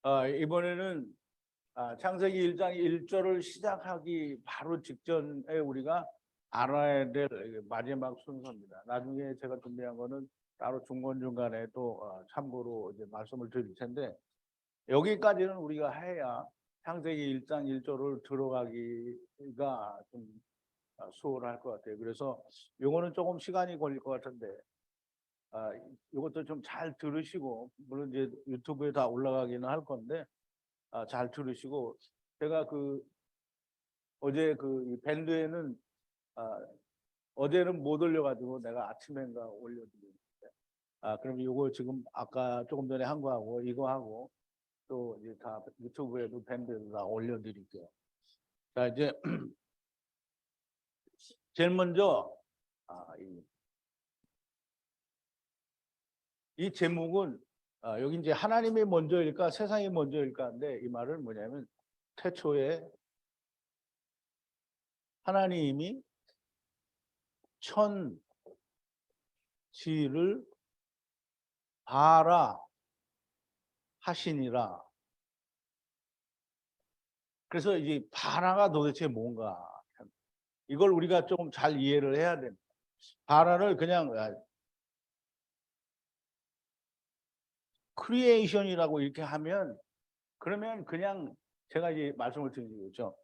이번에는 창세기 1장 1절을 시작하기 바로 직전에 우리가 알아야 될 마지막 순서입니다. 나중에 제가 준비한 거는 따로 중간중간에 또 참고로 이제 말씀을 드릴 텐데, 여기까지는 우리가 해야 창세기 1장 1절을 들어가기가 좀 수월할 것 같아요. 그래서 요거는 조금 시간이 걸릴 것 같은데, 이것도 좀 잘 들으시고, 물론 이제 유튜브에 다 올라가기는 할 건데, 잘 들으시고, 제가 어제 이 밴드에는 어제는 못 올려가지고 내가 아침엔가 올려드리는데, 그럼 이거 지금 아까 조금 전에 한 거하고 이거 하고 또 이제 다 유튜브에도 밴드에도 다 올려드릴게요. 자, 이제 제일 먼저 이 제목은 여기 이제 하나님이 먼저일까 세상이 먼저일까인데, 이 말은 뭐냐면 태초에 하나님이 천지를 바라 하시니라. 그래서 이제 바라가 도대체 뭔가, 이걸 우리가 조금 잘 이해를 해야 됩니다. 바라를 그냥 크리에이션이라고 이렇게 하면, 그러면 그냥 제가 이제 말씀을 드리죠.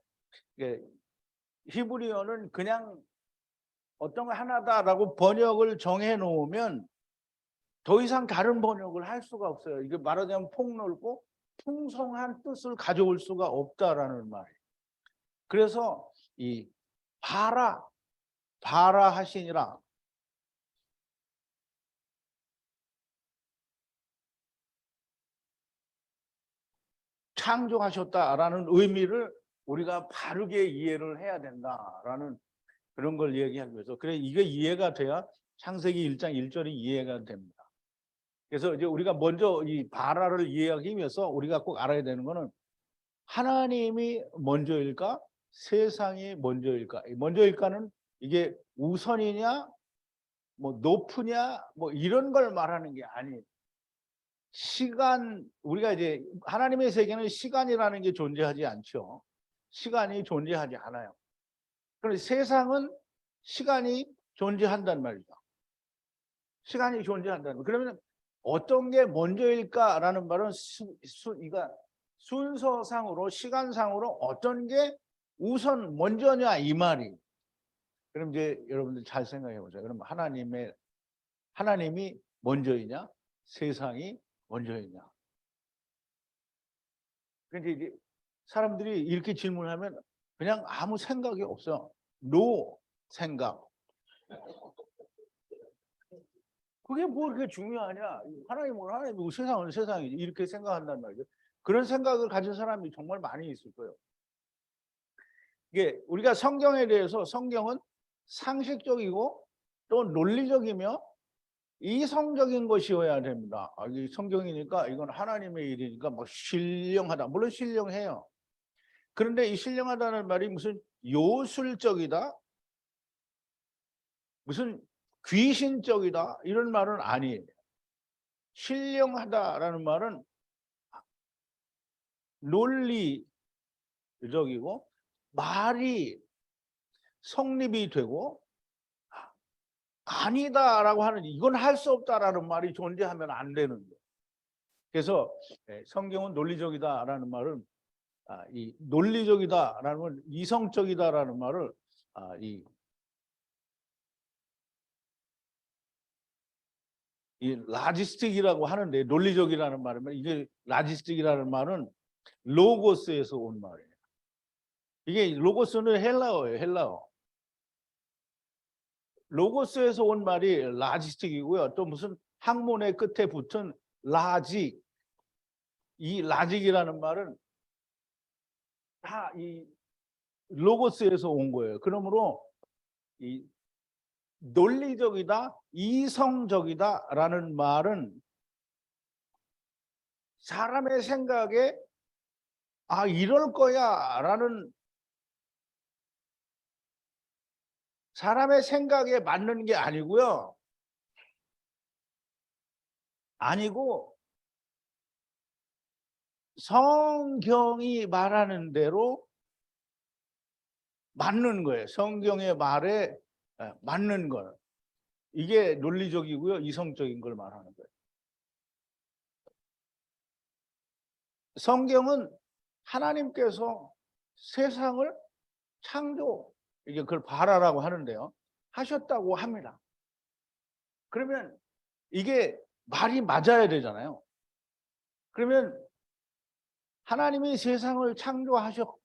히브리어는 그냥 어떤 거 하나다라고 번역을 정해 놓으면 더 이상 다른 번역을 할 수가 없어요. 이게 말하자면 폭넓고 풍성한 뜻을 가져올 수가 없다라는 말이에요. 그래서 이 바라 하시니라, 창조하셨다라는 의미를 우리가 바르게 이해를 해야 된다라는 그런 걸 얘기하기 위해서, 그래 이게 이해가 돼야 창세기 1장 1절이 이해가 됩니다. 그래서 이제 우리가 먼저 이 바라를 이해하기 위해서 우리가 꼭 알아야 되는 거는, 하나님이 먼저일까 세상이 먼저일까. 먼저일까는 이게 우선이냐 뭐 높으냐 뭐 이런 걸 말하는 게 아니에요. 시간, 우리가 이제 하나님의 세계는 시간이라는 게 존재하지 않죠. 시간이 존재하지 않아요. 그런데 세상은 시간이 존재한단 말이죠. 시간이 존재한다는. 그러면 어떤 게 먼저일까라는 말은 순서상으로, 시간상으로 어떤 게 우선 먼저냐 이 말이. 그럼 이제 여러분들 잘 생각해 보세요. 그럼 하나님이 먼저이냐 세상이 먼저이냐. 그런데 이제 사람들이 이렇게 질문하면 그냥 아무 생각이 없어. 노 생각. 그게 뭐 그렇게 중요하냐. 하나님은 하나님이고 세상은 세상이지. 이렇게 생각한단 말이죠. 그런 생각을 가진 사람이 정말 많이 있을 거예요. 이게 우리가 성경에 대해서, 성경은 상식적이고 또 논리적이며 이성적인 것이어야 됩니다. 이 성경이니까 이건 하나님의 일이니까 뭐 신령하다. 물론 신령해요. 그런데 이 신령하다는 말이 무슨 요술적이다, 무슨 귀신적이다 이런 말은 아니에요. 신령하다라는 말은 논리적이고 말이 성립이 되고, 아니다라고 하는, 이건 할 수 없다라는 말이 존재하면 안 되는 거예요. 그래서 성경은 논리적이다라는 말은, 이 논리적이다라는 건, 이성적이다라는 말을 이 라지스틱이라고 하는데, 논리적이라는 말은, 이게 라지스틱이라는 말은 로고스에서 온 말이에요. 이게 로고스는 헬라어예요. 헬라어. 로고스에서 온 말이 라지스틱이고요. 또 무슨 학문의 끝에 붙은 라직, 이 라직이라는 말은 다 이 로고스에서 온 거예요. 그러므로 이 논리적이다, 이성적이다라는 말은 사람의 생각에 이럴 거야라는, 사람의 생각에 맞는 게 아니고요. 아니고 성경이 말하는 대로 맞는 거예요. 성경의 말에 맞는 거. 이게 논리적이고요. 이성적인 걸 말하는 거예요. 성경은 하나님께서 세상을 창조, 이게 그걸 바라라고 하는데요. 하셨다고 합니다. 그러면 이게 말이 맞아야 되잖아요. 그러면 하나님이 세상을 창조하셨는데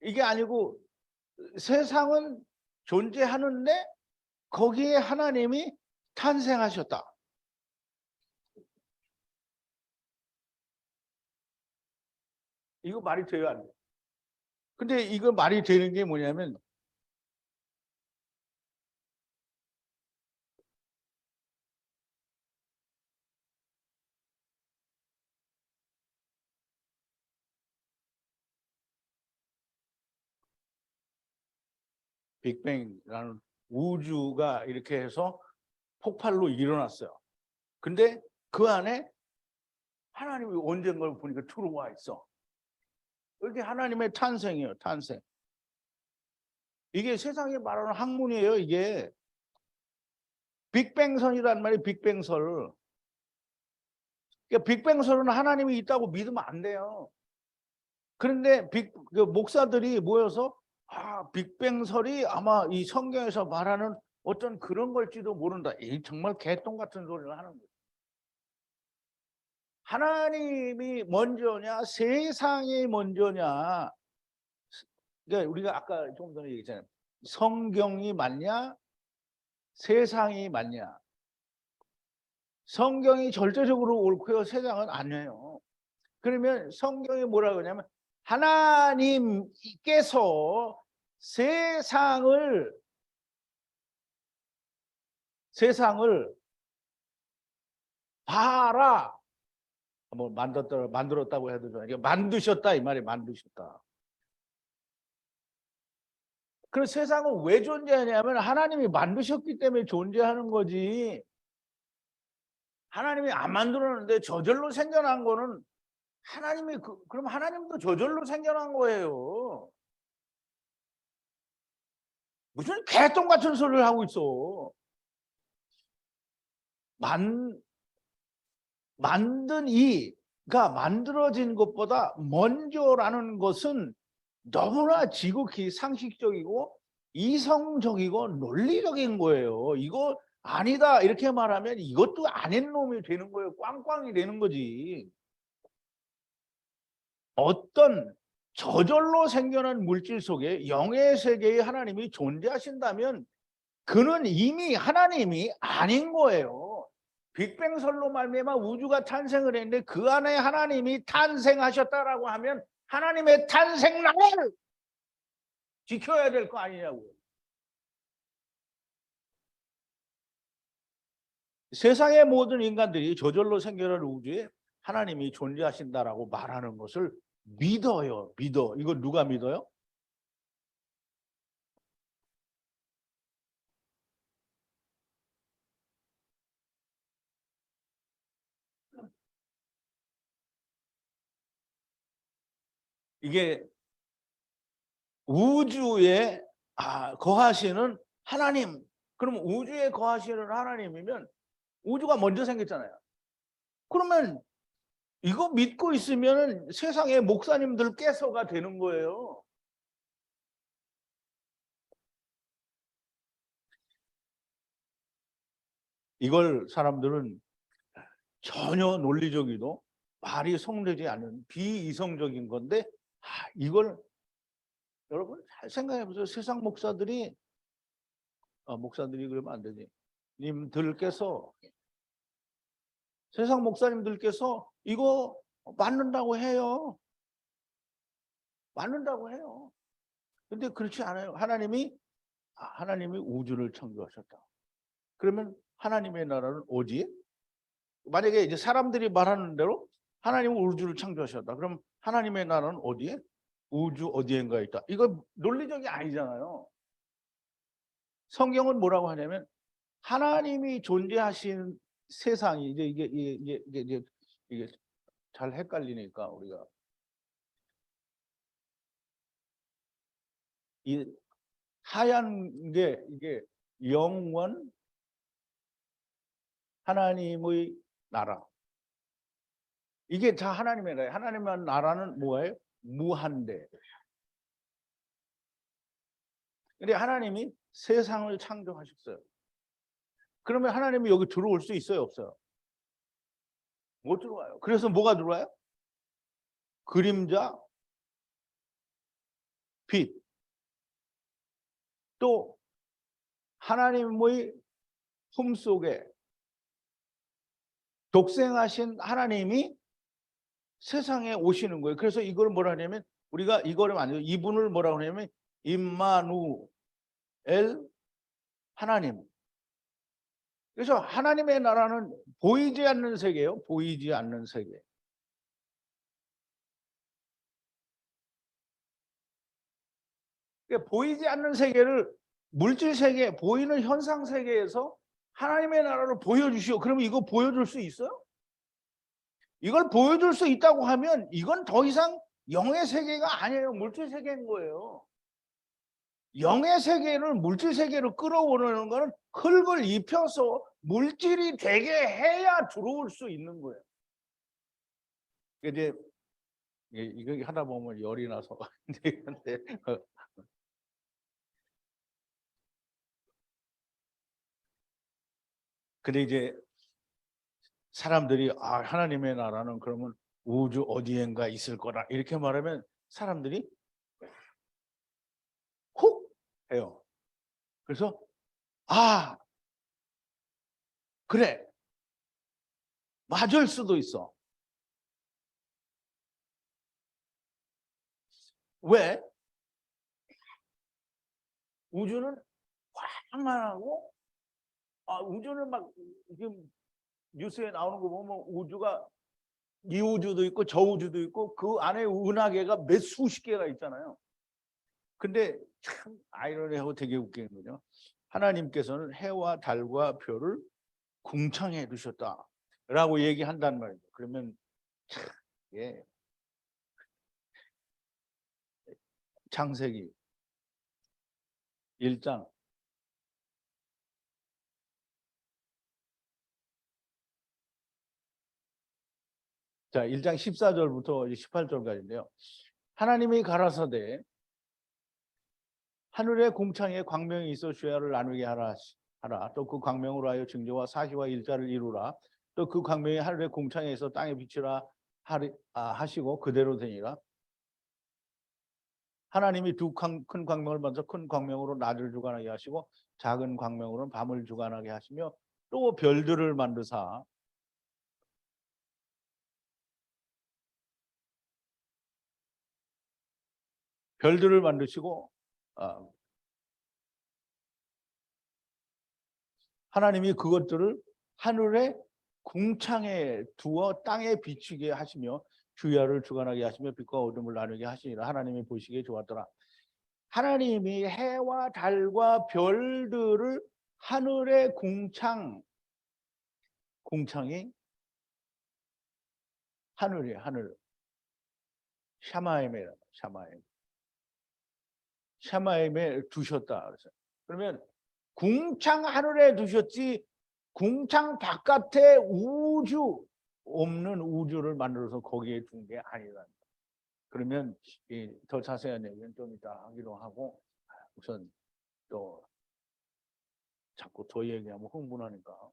이게 아니고 세상은 존재하는데 거기에 하나님이 탄생하셨다. 이거 말이 돼요, 안 돼요? 근데 이거 말이 되는 게 뭐냐면 빅뱅이라는 우주가 이렇게 해서 폭발로 일어났어요. 근데 그 안에 하나님이 언젠가를 보니까 들어와 있어. 이게 하나님의 탄생이에요. 탄생. 이게 세상에 말하는 학문이에요. 이게 빅뱅설이란 말이 빅뱅설. 그러니까 빅뱅설은 하나님이 있다고 믿으면 안 돼요. 그런데 그 목사들이 모여서 빅뱅설이 아마 이 성경에서 말하는 어떤 그런 걸지도 모른다. 이 정말 개똥 같은 소리를 하는 거예요. 하나님이 먼저냐 세상이 먼저냐. 그러니까 우리가 아까 좀 전에 얘기했잖아요. 성경이 맞냐 세상이 맞냐. 성경이 절대적으로 옳고요. 세상은 아니에요. 그러면 성경이 뭐라고 하냐면 하나님께서 세상을 봐라. 뭐 만들었다고 해도 좋아요. 만드셨다 이 말이 만드셨다. 그럼 세상은 왜 존재하냐면 하나님이 만드셨기 때문에 존재하는 거지. 하나님이 안 만들었는데 저절로 생겨난 거는 하나님이 그럼 하나님도 저절로 생겨난 거예요. 무슨 개똥 같은 소리를 하고 있어. 만든 이가 만들어진 것보다 먼저라는 것은 너무나 지극히 상식적이고 이성적이고 논리적인 거예요. 이거 아니다 이렇게 말하면 이것도 아닌 놈이 되는 거예요. 꽝꽝이 되는 거지. 어떤 저절로 생겨난 물질 속에 영의 세계에 하나님이 존재하신다면 그는 이미 하나님이 아닌 거예요. 빅뱅설로 말미암아 우주가 탄생을 했는데 그 안에 하나님이 탄생하셨다라고 하면 하나님의 탄생날을 지켜야 될 거 아니냐고요. 세상의 모든 인간들이 저절로 생겨난 우주에 하나님이 존재하신다라고 말하는 것을 믿어요. 믿어. 이거 누가 믿어요? 이게 우주에 거하시는 하나님. 그럼 우주에 거하시는 하나님이면 우주가 먼저 생겼잖아요. 그러면 이거 믿고 있으면 세상의 목사님들께서가 되는 거예요. 이걸 사람들은 전혀 논리적이도 말이 성되지 않은 비이성적인 건데 이걸 여러분 잘 생각해 보세요. 세상 목사들이 목사들이 그러면 안 되지. 님들께서 세상 목사님들께서 이거 맞는다고 해요. 맞는다고 해요. 근데 그렇지 않아요. 하나님이 우주를 창조하셨다. 그러면 하나님의 나라는 어디에? 만약에 이제 사람들이 말하는 대로 하나님은 우주를 창조하셨다. 그럼 하나님의 나라는 어디에? 우주 어디엔가에 있다. 이거 논리적이 아니잖아요. 성경은 뭐라고 하냐면 하나님이 존재하신 세상이 이게 잘 헷갈리니까 우리가 이 하얀 게 이게 영원 하나님의 나라. 이게 다 하나님의 나라예요. 하나님의 나라는 뭐예요? 무한대. 근데 하나님이 세상을 창조하셨어요. 그러면 하나님이 여기 들어올 수 있어요, 없어요? 못 들어와요. 그래서 뭐가 들어와요? 그림자, 빛. 또 하나님의 품속에 독생하신 하나님이 세상에 오시는 거예요. 그래서 이걸 뭐라 하냐면 우리가 이거를 만들어 이분을 뭐라고 하냐면 임마누엘 하나님. 그래서 하나님의 나라는 보이지 않는 세계예요. 보이지 않는 세계. 그러니까 보이지 않는 세계를 물질 세계, 보이는 현상 세계에서 하나님의 나라를 보여주시오. 그러면 이거 보여줄 수 있어요? 이걸 보여줄 수 있다고 하면 이건 더 이상 영의 세계가 아니에요. 물질 세계인 거예요. 영의 세계를 물질 세계로 끌어오는 거는 흙을 입혀서 물질이 되게 해야 들어올 수 있는 거예요. 이제 이거 하다 보면 열이 나서 근데 이제 사람들이 하나님의 나라는 그러면 우주 어디엔가 있을 거라 이렇게 말하면 사람들이 훅 해요. 그래서 그래 맞을 수도 있어. 왜? 우주는 광만하고 우주는 막 지금 뉴스에 나오는 거 보면 우주가 이 우주도 있고 저 우주도 있고 그 안에 은하계가 몇 수십 개가 있잖아요. 근데 참 아이러니하고 되게 웃기는 거죠. 하나님께서는 해와 달과 별을 궁창해 두셨다라고 얘기한단 말이죠. 그러면 참, 예, 창세기 1장 자 1장 14절부터 18절까지인데요. 하나님이 가라사대 하늘의 궁창에 광명이 있어 주야를 나누게 하라. 또 그 광명으로 하여 징조와 사시와 일자를 이루라. 또 그 광명이 하늘의 궁창에 있어 땅에 비치라 하시고 그대로 되니라. 하나님이 두 큰 광명을 먼저 큰 광명으로 낮을 주관하게 하시고 작은 광명으로는 밤을 주관하게 하시며 또 별들을 만드사 별들을 만드시고 하나님이 그것들을 하늘의 궁창에 두어 땅에 비치게 하시며 주야를 주관하게 하시며 빛과 어둠을 나누게 하시니라. 하나님이 보시기에 좋았더라. 하나님이 해와 달과 별들을 하늘의 궁창이 하늘이에요. 하늘. 샤마임에 샤마임에 두셨다. 그러면 궁창 하늘에 두셨지 궁창 바깥에 우주 없는 우주를 만들어서 거기에 둔 게 아니라. 그러면 더 자세한 얘기는 좀 이따 하기로 하고 우선 또 자꾸 더 얘기하면 흥분하니까.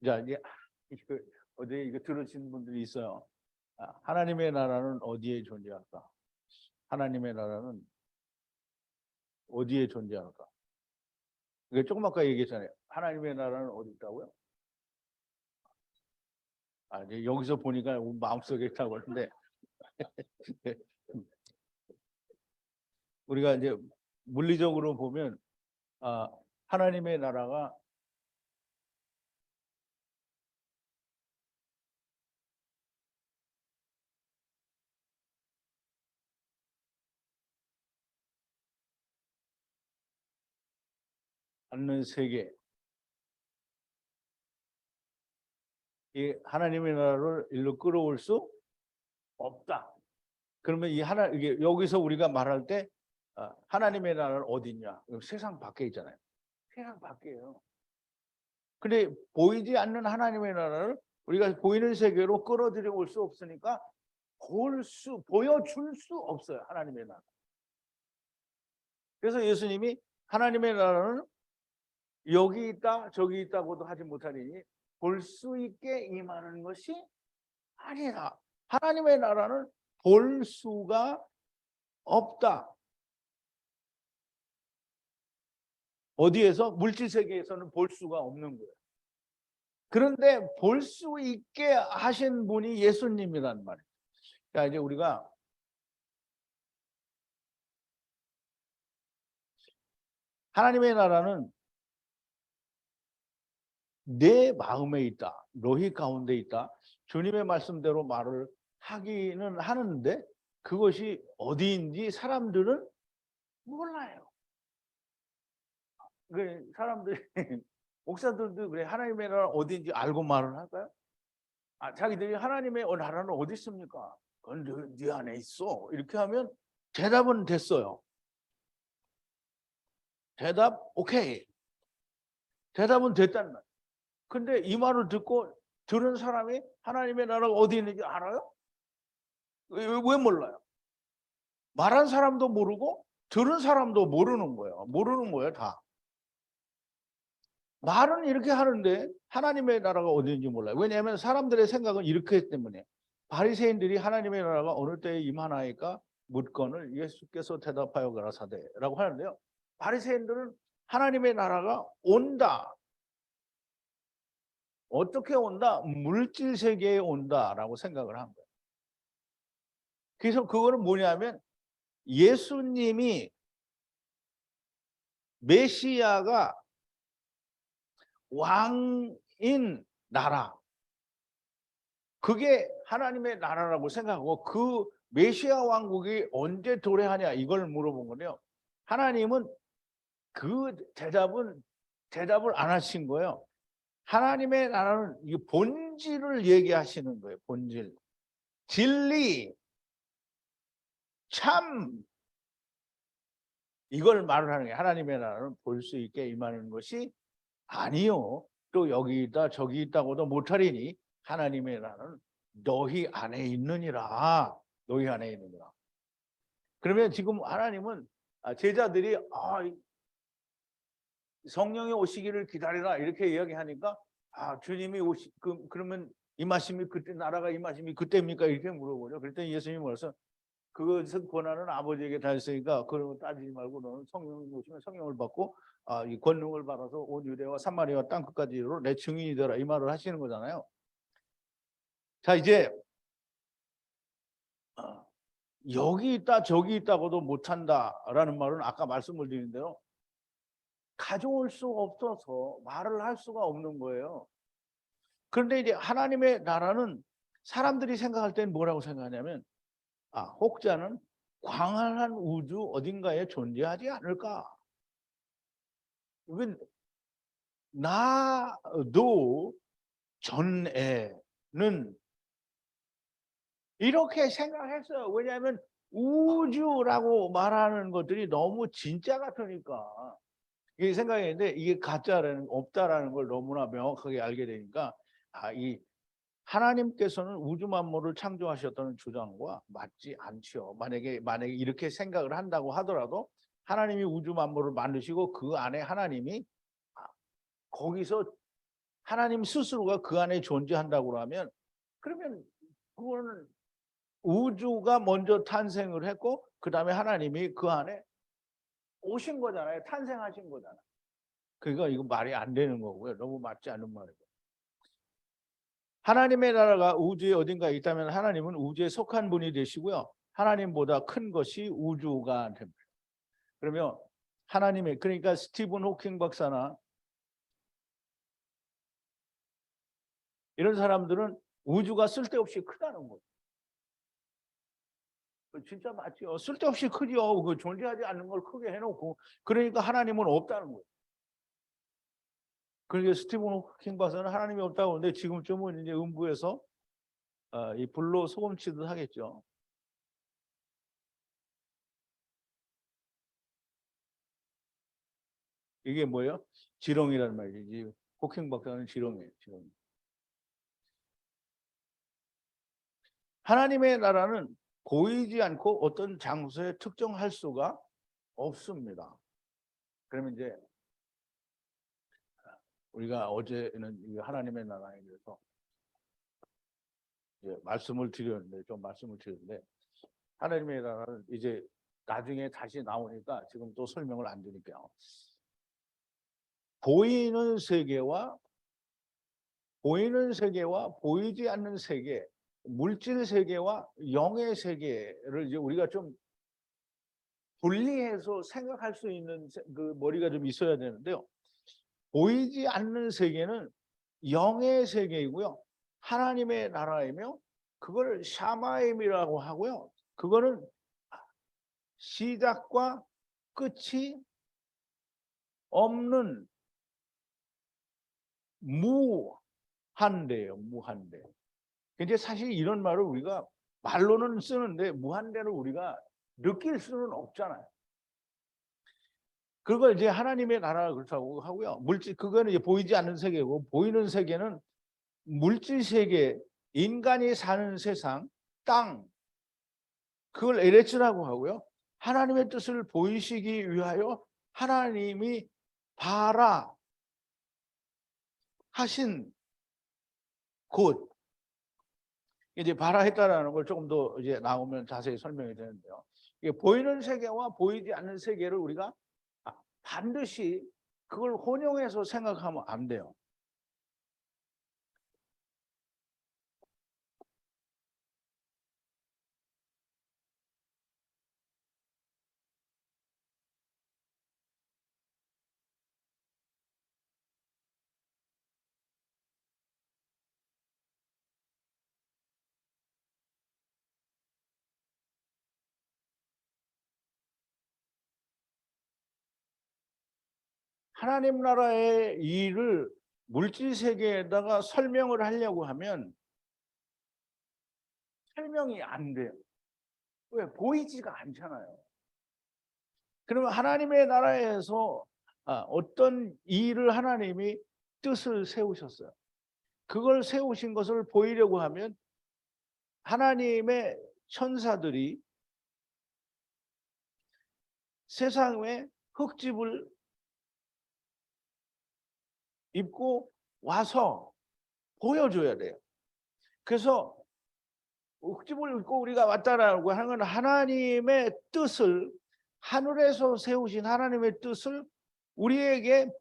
자 이제 어디 이거 들으신 분들이 있어요. 하나님의 나라는 어디에 존재할까? 하나님의 나라는 어디에 존재할까? 이게 조금 아까 얘기했잖아요. 하나님의 나라는 어디 있다고요? 이제 여기서 보니까 마음속에 있다고 하는데 우리가 이제 물리적으로 보면 하나님의 나라가 않는 세계, 이 하나님의 나라를 일로 끌어올 수 없다. 그러면 이게 여기서 우리가 말할 때 하나님의 나라는 어디 있냐? 세상 밖에 있잖아요. 세상 밖에요. 근데 보이지 않는 하나님의 나라를 우리가 보이는 세계로 끌어들여 올 수 없으니까 보여줄 수 없어요. 하나님의 나라. 그래서 예수님이 하나님의 나라는 여기 있다 저기 있다고도 하지 못하리니 볼 수 있게 임하는 것이 아니라, 하나님의 나라는 볼 수가 없다. 어디에서? 물질 세계에서는 볼 수가 없는 거예요. 그런데 볼 수 있게 하신 분이 예수님이란 말이에요. 자, 이제 우리가 하나님의 나라는 내 마음에 있다, 너희 가운데 있다, 주님의 말씀대로 말을 하기는 하는데 그것이 어디인지 사람들은 몰라요. 사람들이 목사들도 그래, 하나님의 나라 어디인지 알고 말을 할까요? 자기들이 하나님의 나라는 어디 있습니까? 그건 네 안에 있어. 이렇게 하면 대답은 됐어요. 대답 오케이. 대답은 됐단 말이에요. 근데 이 말을 듣고 들은 사람이 하나님의 나라가 어디 있는지 알아요? 왜 몰라요? 말한 사람도 모르고 들은 사람도 모르는 거예요. 모르는 거예요, 다. 말은 이렇게 하는데 하나님의 나라가 어디인지 몰라요. 왜냐하면 사람들의 생각은 이렇게 했기 때문에. 바리새인들이 하나님의 나라가 어느 때에 임하나이까 묻건을 예수께서 대답하여 가라사대라고 하는데요. 바리새인들은 하나님의 나라가 온다. 어떻게 온다? 물질 세계에 온다라고 생각을 한 거예요. 그래서 그거는 뭐냐면 예수님이 메시아가 왕인 나라, 그게 하나님의 나라라고 생각하고 그 메시아 왕국이 언제 도래하냐 이걸 물어본 거예요. 하나님은 그 대답을 안 하신 거예요. 하나님의 나라는 이 본질을 얘기하시는 거예요. 본질, 진리, 참, 이걸 말을 하는 게, 하나님의 나라는 볼 수 있게 임하는 것이 아니요, 또 여기 있다 저기 있다고도 못하리니 하나님의 나라는 너희 안에 있느니라. 너희 안에 있느니라. 그러면 지금 하나님은 제자들이 성령이 오시기를 기다리라 이렇게 이야기하니까 주님이 그러면 임하심이 그때, 나라가 임하심이 그때입니까? 이렇게 물어보죠. 그랬더니 예수님이 뭐라서, 그것은 권한은 아버지에게 다 있으니까 그런 거 따지지 말고 너는 성령이 오시면 성령을 받고 이 권능을 받아서 온 유대와 사마리아 땅 끝까지로 내 증인이 되라, 이 말을 하시는 거잖아요. 자, 이제 여기 있다 저기 있다고도 못한다라는 말은 아까 말씀을 드린 대로 가져올 수 없어서 말을 할 수가 없는 거예요. 그런데 이제 하나님의 나라는 사람들이 생각할 때는 뭐라고 생각하냐면 혹자는 광활한 우주 어딘가에 존재하지 않을까. 이건 나도 전에는 이렇게 생각했어요. 왜냐하면 우주라고 말하는 것들이 너무 진짜 같으니까 이게 생각했는데, 이게 가짜라는, 없다라는 걸 너무나 명확하게 알게 되니까 이 하나님께서는 우주 만물을 창조하셨다는 주장과 맞지 않죠. 만약에 이렇게 생각을 한다고 하더라도 하나님이 우주 만물을 만드시고 그 안에 하나님이 거기서 하나님 스스로가 그 안에 존재한다고 하면, 그러면 그거는 우주가 먼저 탄생을 했고 그 다음에 하나님이 그 안에 오신 거잖아요. 탄생하신 거잖아요. 그러니까 이거 말이 안 되는 거고요. 너무 맞지 않는 말이고. 하나님의 나라가 우주에 어딘가에 있다면 하나님은 우주에 속한 분이 되시고요. 하나님보다 큰 것이 우주가 됩니다. 그러면 하나님의, 그러니까 스티븐 호킹 박사나 이런 사람들은 우주가 쓸데없이 크다는 거죠. 진짜 맞죠. 쓸데없이 크죠. 그 존재하지 않는 걸 크게 해놓고, 그러니까 하나님은 없다는 거예요. 그러니까 스티븐 호킹 박사는 하나님이 없다고 하는데 지금쯤은 이제 음부에서 이 불로 소금 치듯 하겠죠. 이게 뭐예요? 지렁이란 말이지. 호킹 박사는 지렁이에요. 지렁이. 하나님의 나라는 보이지 않고 어떤 장소에 특정할 수가 없습니다. 그러면 이제 우리가 어제는 하나님의 나라에 대해서 말씀을 드렸는데 하나님의 나라는 이제 나중에 다시 나오니까 지금 또 설명을 안 드릴게요. 보이는 세계와 보이지 않는 세계, 물질 세계와 영의 세계를 이제 우리가 좀 분리해서 생각할 수 있는 그 머리가 좀 있어야 되는데요. 보이지 않는 세계는 영의 세계이고요. 하나님의 나라이며 그걸 샤마임이라고 하고요. 그거는 시작과 끝이 없는 무한대예요. 무한대. 근데 사실 이런 말을 우리가 말로는 쓰는데 무한대를 우리가 느낄 수는 없잖아요. 그걸 이제 하나님의 나라가 그렇다고 하고요. 물질 그거는 이제 보이지 않는 세계고 보이는 세계는 물질 세계, 인간이 사는 세상, 땅 그걸 에레츠라고 하고요. 하나님의 뜻을 보이시기 위하여 하나님이 바라 하신 곳 이제 바라했다라는 걸 조금 더 이제 나오면 자세히 설명이 되는데요. 이게 보이는 세계와 보이지 않는 세계를 우리가 반드시 그걸 혼용해서 생각하면 안 돼요. 하나님 나라의 일을 물질 세계에다가 설명을 하려고 하면 설명이 안 돼요. 왜? 보이지가 않잖아요. 그러면 하나님의 나라에서 어떤 일을 하나님이 뜻을 세우셨어요. 그걸 세우신 것을 보이려고 하면 하나님의 천사들이 세상에 흙집을 입고 와서 보여줘야 돼요. 그래서 흙집을 입고 우리가 왔다라고 하는 건 하나님의 뜻을 하늘에서 세우신 하나님의 뜻을 우리에게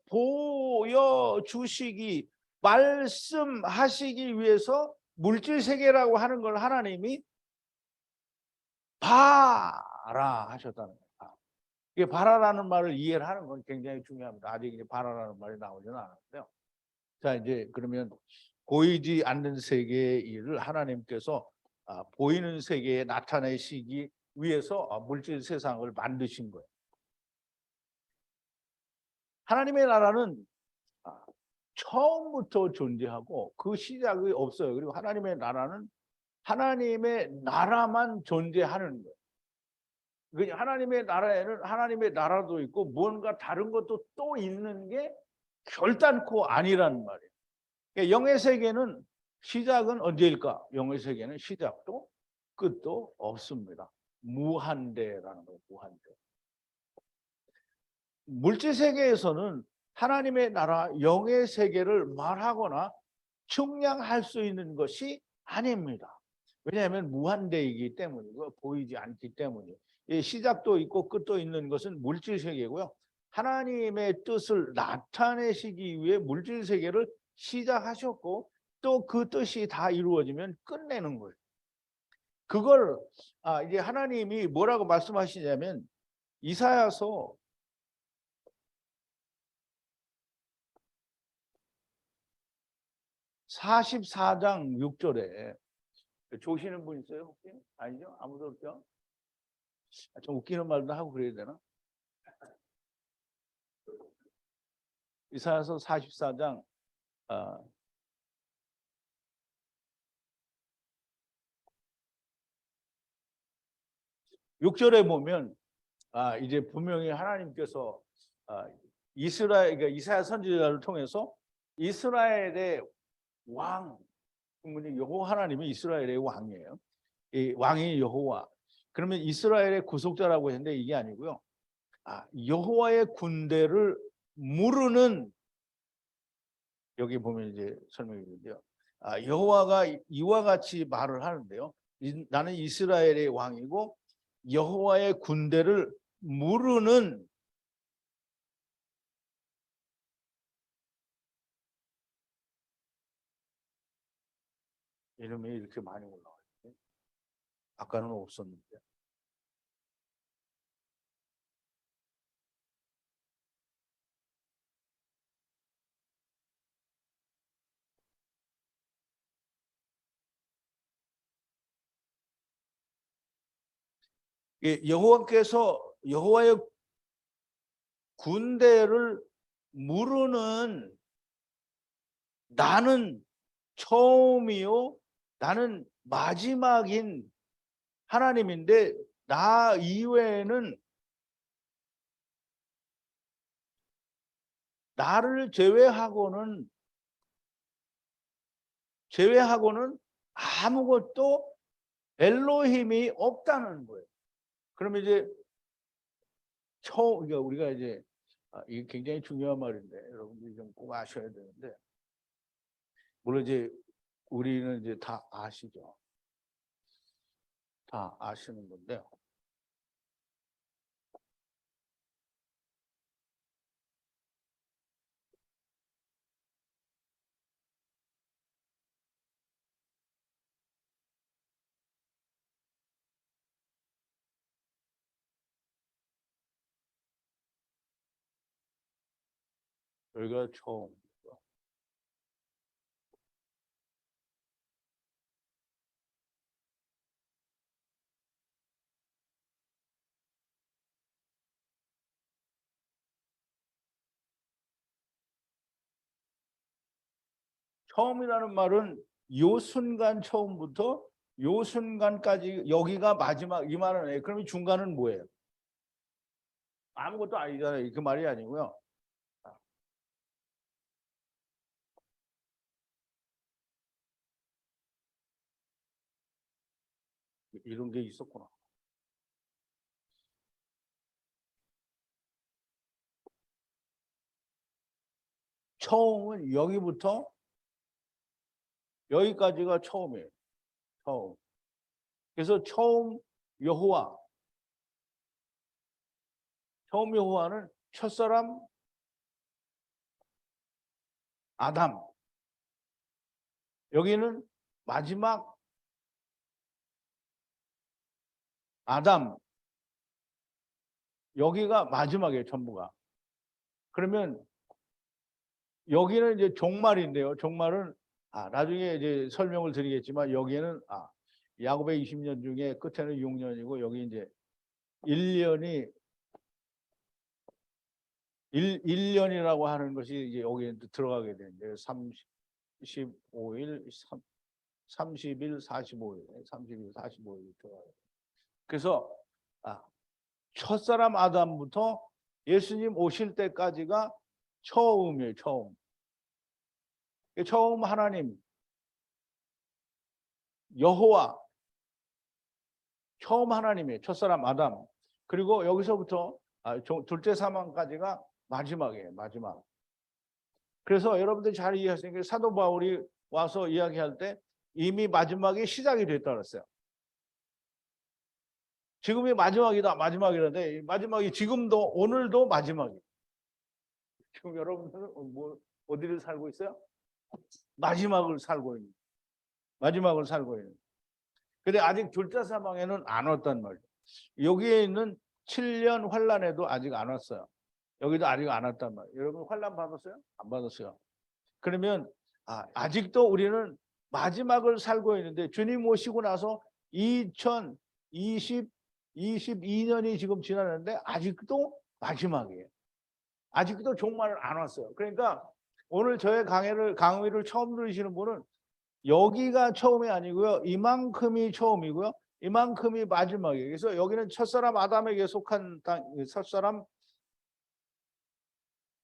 보여주시기 말씀하시기 위해서 물질 세계라고 하는 걸 하나님이 봐라 하셨다는 거예요. 이게 봐라라는 말을 이해를 하는 건 굉장히 중요합니다. 아직 이제 봐라라는 말이 나오지는 않았는데요. 자 이제 그러면 보이지 않는 세계의 일을 하나님께서 보이는 세계에 나타내시기 위해서 물질 세상을 만드신 거예요. 하나님의 나라는 처음부터 존재하고 그 시작이 없어요. 그리고 하나님의 나라는 하나님의 나라만 존재하는 거예요. 하나님의 나라에는 하나님의 나라도 있고 뭔가 다른 것도 또 있는 게 결단코 아니란 말이에요. 그러니까 영의 세계는 시작은 언제일까? 영의 세계는 시작도 끝도 없습니다. 무한대라는 거예요. 무한대. 물질 세계에서는 하나님의 나라 영의 세계를 말하거나 측량할 수 있는 것이 아닙니다. 왜냐하면 무한대이기 때문이고 보이지 않기 때문이에요. 시작도 있고 끝도 있는 것은 물질 세계고요. 하나님의 뜻을 나타내시기 위해 물질 세계를 시작하셨고 또 그 뜻이 다 이루어지면 끝내는 거예요. 그걸 이제 하나님이 뭐라고 말씀하시냐면 이사야서 44장 6절에 조시는 분 있어요 혹시? 아니죠? 아무도 없죠? 좀 웃기는 말도 하고 그래야 되나? 이사야서 44장 6절에 보면 이제 분명히 하나님께서 그러니까 이사야 선지자를 통해서 이스라엘의 왕, 여호와 하나님이 이스라엘의 왕이에요. 이 왕이 여호와. 그러면 이스라엘의 구속자라고 했는데 이게 아니고요. 여호와의 군대를 무르는, 여기 보면 이제 설명이 있는데요. 여호와가 이와 같이 말을 하는데요. 나는 이스라엘의 왕이고 여호와의 군대를 무르는, 이름이 이렇게 많이 올라와요. 아까는 없었는데. 여호와께서 여호와의 군대를 무르는, 나는 처음이요 나는 마지막인 하나님인데 나 이외에는, 나를 제외하고는 아무것도 엘로힘이 없다는 거예요. 그러면 이제 그러니까 우리가 이제 이게 굉장히 중요한 말인데 여러분들이 좀 꼭 아셔야 되는데, 물론 이제 우리는 이제 다 아시죠. 다 아시는 건데요. 여기가 처음. 처음이라는 말은 요 순간 처음부터 요 순간까지 여기가 마지막, 이 말은 해. 그럼 중간은 뭐예요? 아무것도 아니잖아요. 그 말이 아니고요. 이런 게 있었구나. 처음은 여기부터 여기까지가 처음이에요. 처음. 그래서 처음 여호와는 첫사람 아담. 여기는 마지막 아담. 여기가 마지막이에요, 전부가. 그러면 여기는 이제 종말인데요. 종말은 나중에 이제 설명을 드리겠지만, 여기에는 야곱의 20년 중에 끝에는 6년이고 여기 이제 1년이 1년이라고 하는 것이 이제 여기에 들어가게 되는데, 35일, 30일, 45일, 30일, 45일 들어가요. 그래서 첫사람 아담부터 예수님 오실 때까지가 처음이에요. 처음 하나님 여호와, 처음 하나님이에요. 첫사람 아담. 그리고 여기서부터 둘째 사망까지가 마지막이에요. 마지막. 그래서 여러분들이 잘 이해하시니까 사도 바울이 와서 이야기할 때 이미 마지막이 시작이 됐다 그랬어요. 지금이 마지막이다. 마지막이라는데 마지막이 지금도, 오늘도 마지막이에요. 지금 여러분들은 어디를 살고 있어요? 마지막을 살고 있는. 마지막을 살고 있는. 근데 아직 둘째 사망에는 안 왔단 말이에요. 여기에 있는 7년 환란에도 아직 안 왔어요. 여기도 아직 안 왔단 말이에요. 여러분 환란 받았어요? 안 받았어요. 그러면 아직도 우리는 마지막을 살고 있는데, 주님 오시고 나서 2022년이 지금 지났는데 아직도 마지막이에요. 아직도 종말은 안 왔어요. 그러니까 오늘 저의 강의를 처음 들으시는 분은 여기가 처음이 아니고요. 이만큼이 처음이고요. 이만큼이 마지막이에요. 그래서 여기는 첫사람 아담에게 속한 첫사람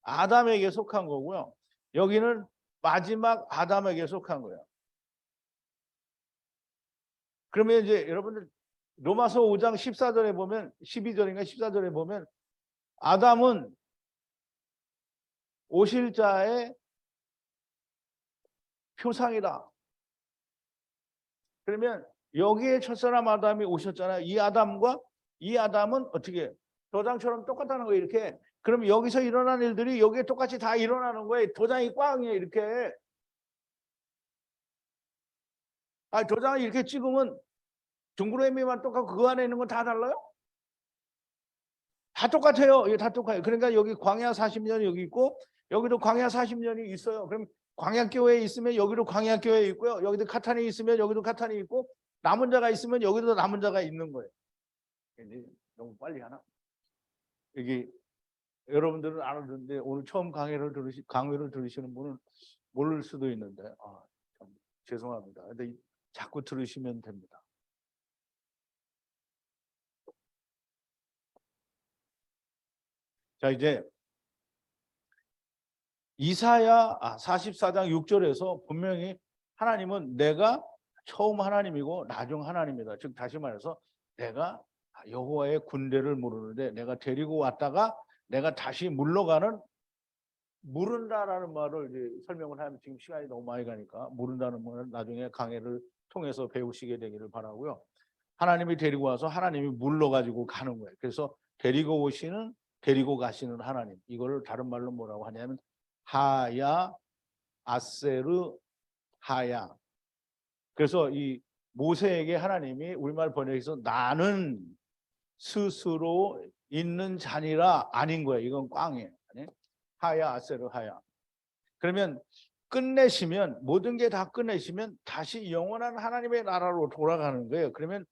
아담에게 속한 거고요. 여기는 마지막 아담에게 속한 거예요. 그러면 이제 여러분들 로마서 5장 14절에 보면 12절인가 14절에 보면 아담은 오실 자의 표상이다. 그러면 여기에 첫사람 아담이 오셨잖아요. 이 아담은 어떻게 도장처럼 똑같다는 거예요. 이렇게. 그럼 여기서 일어난 일들이 여기에 똑같이 다 일어나는 거예요. 도장이 꽝이에요. 이렇게. 도장을 이렇게 찍으면 동그라미만 똑같고 그 안에 있는 건 다 달라요? 다 똑같아요. 이게 다 똑같아요. 그러니까 여기 광야 40년이 여기 있고 여기도 광야 40년이 있어요. 그럼 광야교회에 있으면 여기도 광야교회에 있고요. 여기도 카탄이 있으면 여기도 카탄이 있고 남은 자가 있으면 여기도 남은 자가 있는 거예요. 너무 빨리 하나? 이게 여러분들은 아는데 오늘 처음 강의를 들으시는 분은 모를 수도 있는데 참 죄송합니다. 근데 자꾸 들으시면 됩니다. 자, 이제 이사야 44장 6절에서 분명히 하나님은 내가 처음 하나님이고 나중 하나님이다. 즉 다시 말해서 내가 여호와의 군대를 모르는데 내가 데리고 왔다가 내가 다시 물러가는 모른다라는 말을 이제 설명을 하면 지금 시간이 너무 많이 가니까 모른다는 말은 나중에 강의를 통해서 배우시게 되기를 바라고요. 하나님이 데리고 와서 하나님이 물러가지고 가는 거예요. 그래서 데리고 가시는 하나님. 이거를 다른 말로 뭐라고 하냐면 하야 아세르 하야. 그래서 이 모세에게 하나님이 우리말 번역해서 나는 스스로 있는 자니라 아닌 거예요. 이건 꽝이에요. 하야 아세르 하야. 그러면 끝내시면 모든 게 다 끝내시면 다시 영원한 하나님의 나라로 돌아가는 거예요. 그러면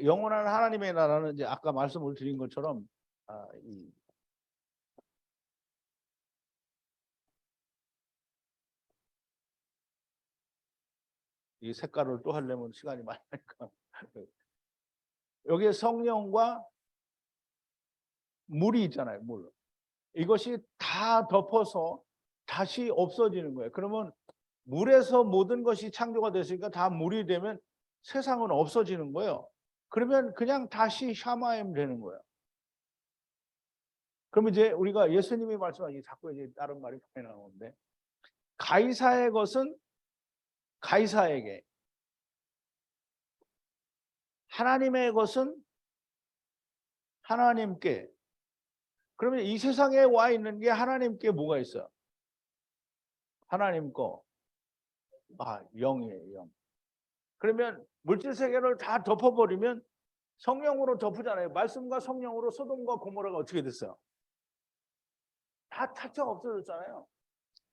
영원한 하나님의 나라는 이제 아까 말씀을 드린 것처럼 이 색깔을 또 하려면 시간이 많이 가니까 여기에 성령과 물이 있잖아요. 물. 이것이 다 덮어서 다시 없어지는 거예요. 그러면 물에서 모든 것이 창조가 됐으니까 다 물이 되면 세상은 없어지는 거예요. 그러면 그냥 다시 샤마임 되는 거예요. 그러면 이제 우리가 예수님이 말씀하신 자꾸 이제 다른 말이 많이 나오는데 가이사의 것은 가이사에게, 하나님의 것은 하나님께. 그러면 이 세상에 와 있는 게 하나님께 뭐가 있어요? 하나님 거. 영이에요, 영. 그러면 물질 세계를 다 덮어버리면 성령으로 덮으잖아요. 말씀과 성령으로 소돔과 고모라가 어떻게 됐어요? 다 타쳐 없어졌잖아요.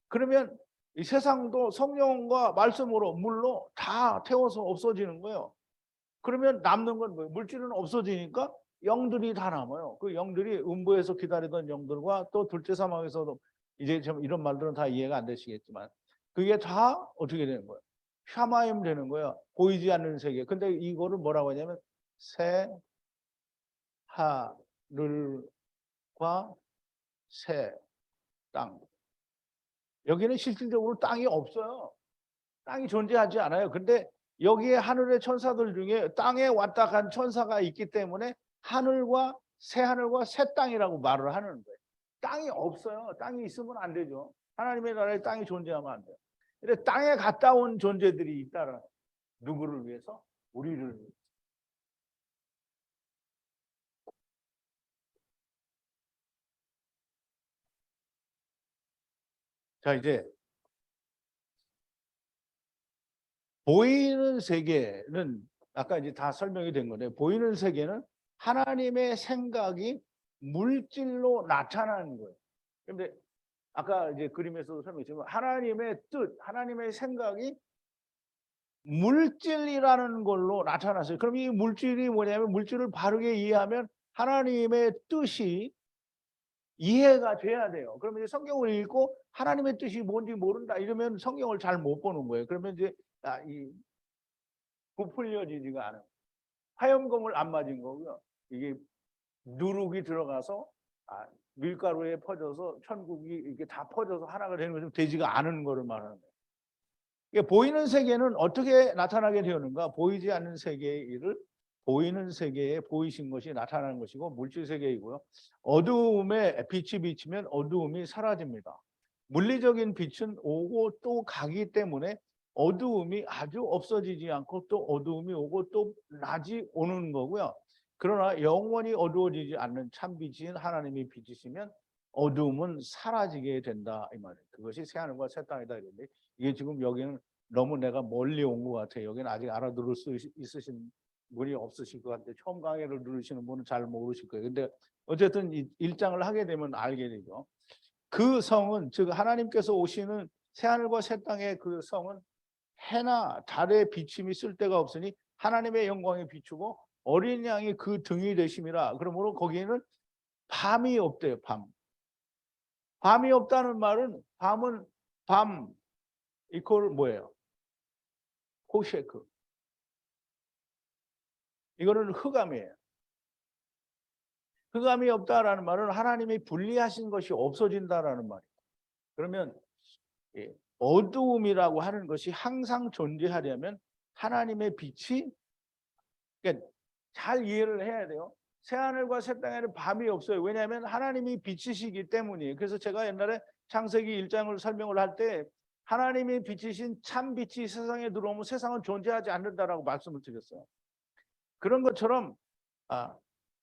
그러면 이 세상도 성령과 말씀으로 물로 다 태워서 없어지는 거예요. 그러면 남는 건 뭐예요? 물질은 없어지니까 영들이 다 남아요. 그 영들이 음부에서 기다리던 영들과 또 둘째 사망에서도 이제 좀 이런 말들은 다 이해가 안 되시겠지만 그게 다 어떻게 되는 거예요? 샤마임 되는 거예요. 보이지 않는 세계. 근데 이거를 뭐라고 하냐면 새 하늘과 새 땅. 여기는 실질적으로 땅이 없어요. 땅이 존재하지 않아요. 근데 여기에 하늘의 천사들 중에 땅에 왔다 간 천사가 있기 때문에 새 하늘과 새 땅이라고 말을 하는 거예요. 땅이 없어요. 땅이 있으면 안 되죠. 하나님의 나라에 땅이 존재하면 안 돼요. 근데 땅에 갔다 온 존재들이 있다라. 누구를 위해서? 우리를 위해서. 자, 이제 보이는 세계는 아까 이제 다 설명이 된 건데 보이는 세계는 하나님의 생각이 물질로 나타나는 거예요. 그런데 아까 이제 그림에서도 설명했지만 하나님의 뜻, 하나님의 생각이 물질이라는 걸로 나타났어요. 그럼 이 물질이 뭐냐면 물질을 바르게 이해하면 하나님의 뜻이 이해가 돼야 돼요. 그러면 이제 성경을 읽고 하나님의 뜻이 뭔지 모른다 이러면 성경을 잘 못 보는 거예요. 그러면 이제 이 부풀려지지가 않아요. 화염검을 안 맞은 거고요. 이게 누룩이 들어가서 밀가루에 퍼져서 천국이 이게 다 퍼져서 하나가 되는 것좀 되지가 않은 거를 말하는 거예요. 그러니까 보이는 세계는 어떻게 나타나게 되었는가? 보이지 않는 세계를 보이는 세계에 보이신 것이 나타나는 것이고 물질 세계이고요. 어두움에 빛이 비치면 어두움이 사라집니다. 물리적인 빛은 오고 또 가기 때문에 어두움이 아주 없어지지 않고 또 어두움이 오고 또 낮이 오는 거고요. 그러나 영원히 어두워지지 않는 참빛인 하나님이 비치시면 어두움은 사라지게 된다 이 말이에요. 그것이 새하늘과 새 땅이다 이런데 이게 지금 여기는 너무 내가 멀리 온 것 같아요. 여기는 아직 알아들을 수 있으신 분이 없으실 것 같은데 처음 강의를 들으시는 분은 잘 모르실 거예요. 근데 어쨌든 이 1장을 하게 되면 알게 되죠. 그 성은 즉 하나님께서 오시는 새하늘과 새 땅의 그 성은 해나 달의 비침이 쓸데가 없으니 하나님의 영광이 비추고 어린 양이 그 등이 되심이라. 그러므로 거기에는 밤이 없대요. 밤이 없다는 말은 밤은 밤 이퀄 뭐예요? 호셰크. 이거는 흑암이에요. 흑암이 없다라는 말은 하나님이 분리하신 것이 없어진다라는 말이에요. 그러면 어두움이라고 하는 것이 항상 존재하려면 하나님의 빛이 그러니까 잘 이해를 해야 돼요. 새하늘과 새 땅에는 밤이 없어요. 왜냐하면 하나님이 빛이시기 때문이에요. 그래서 제가 옛날에 창세기 1장을 설명을 할 때 하나님이 빛이신 참 빛이 세상에 들어오면 세상은 존재하지 않는다라고 말씀을 드렸어요. 그런 것처럼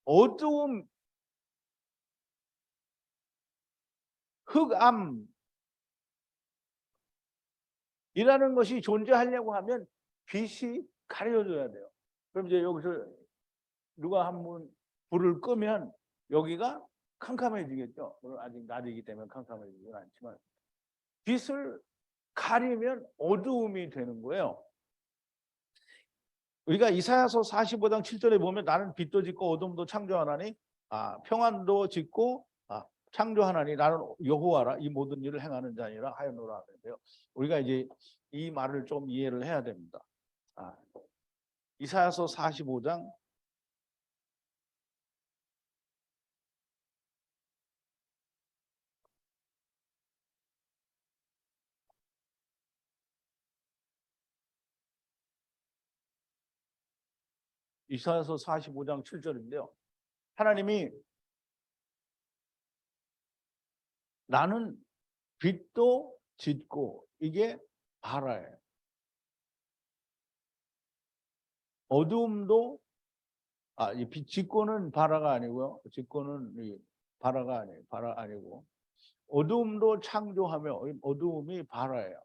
어두움, 흑암이라는 것이 존재하려고 하면 빛이 가려져야 돼요. 그럼 이제 여기서 누가 한 번 불을 끄면 여기가 캄캄해지겠죠. 물론 아직 낮이기 때문에 캄캄해지지는 않지만 빛을 가리면 어두움이 되는 거예요. 우리가 이사야서 45장 7절에 보면 나는 빛도 짓고 어둠도 창조하나니 평안도 짓고 창조하나니 나는 여호와라 이 모든 일을 행하는 자니라 하였노라 하는데요. 우리가 이제 이 말을 좀 이해를 해야 됩니다. 이사야서 45장 7절인데요. 하나님이 나는 빛도 짓고 이게 바라예요. 어두움도 이 빛 짓고는 바라가 아니고요. 짓고는 이 바라가 아니에요. 바라 아니고 어두움도 창조하며 어두움이 바라예요.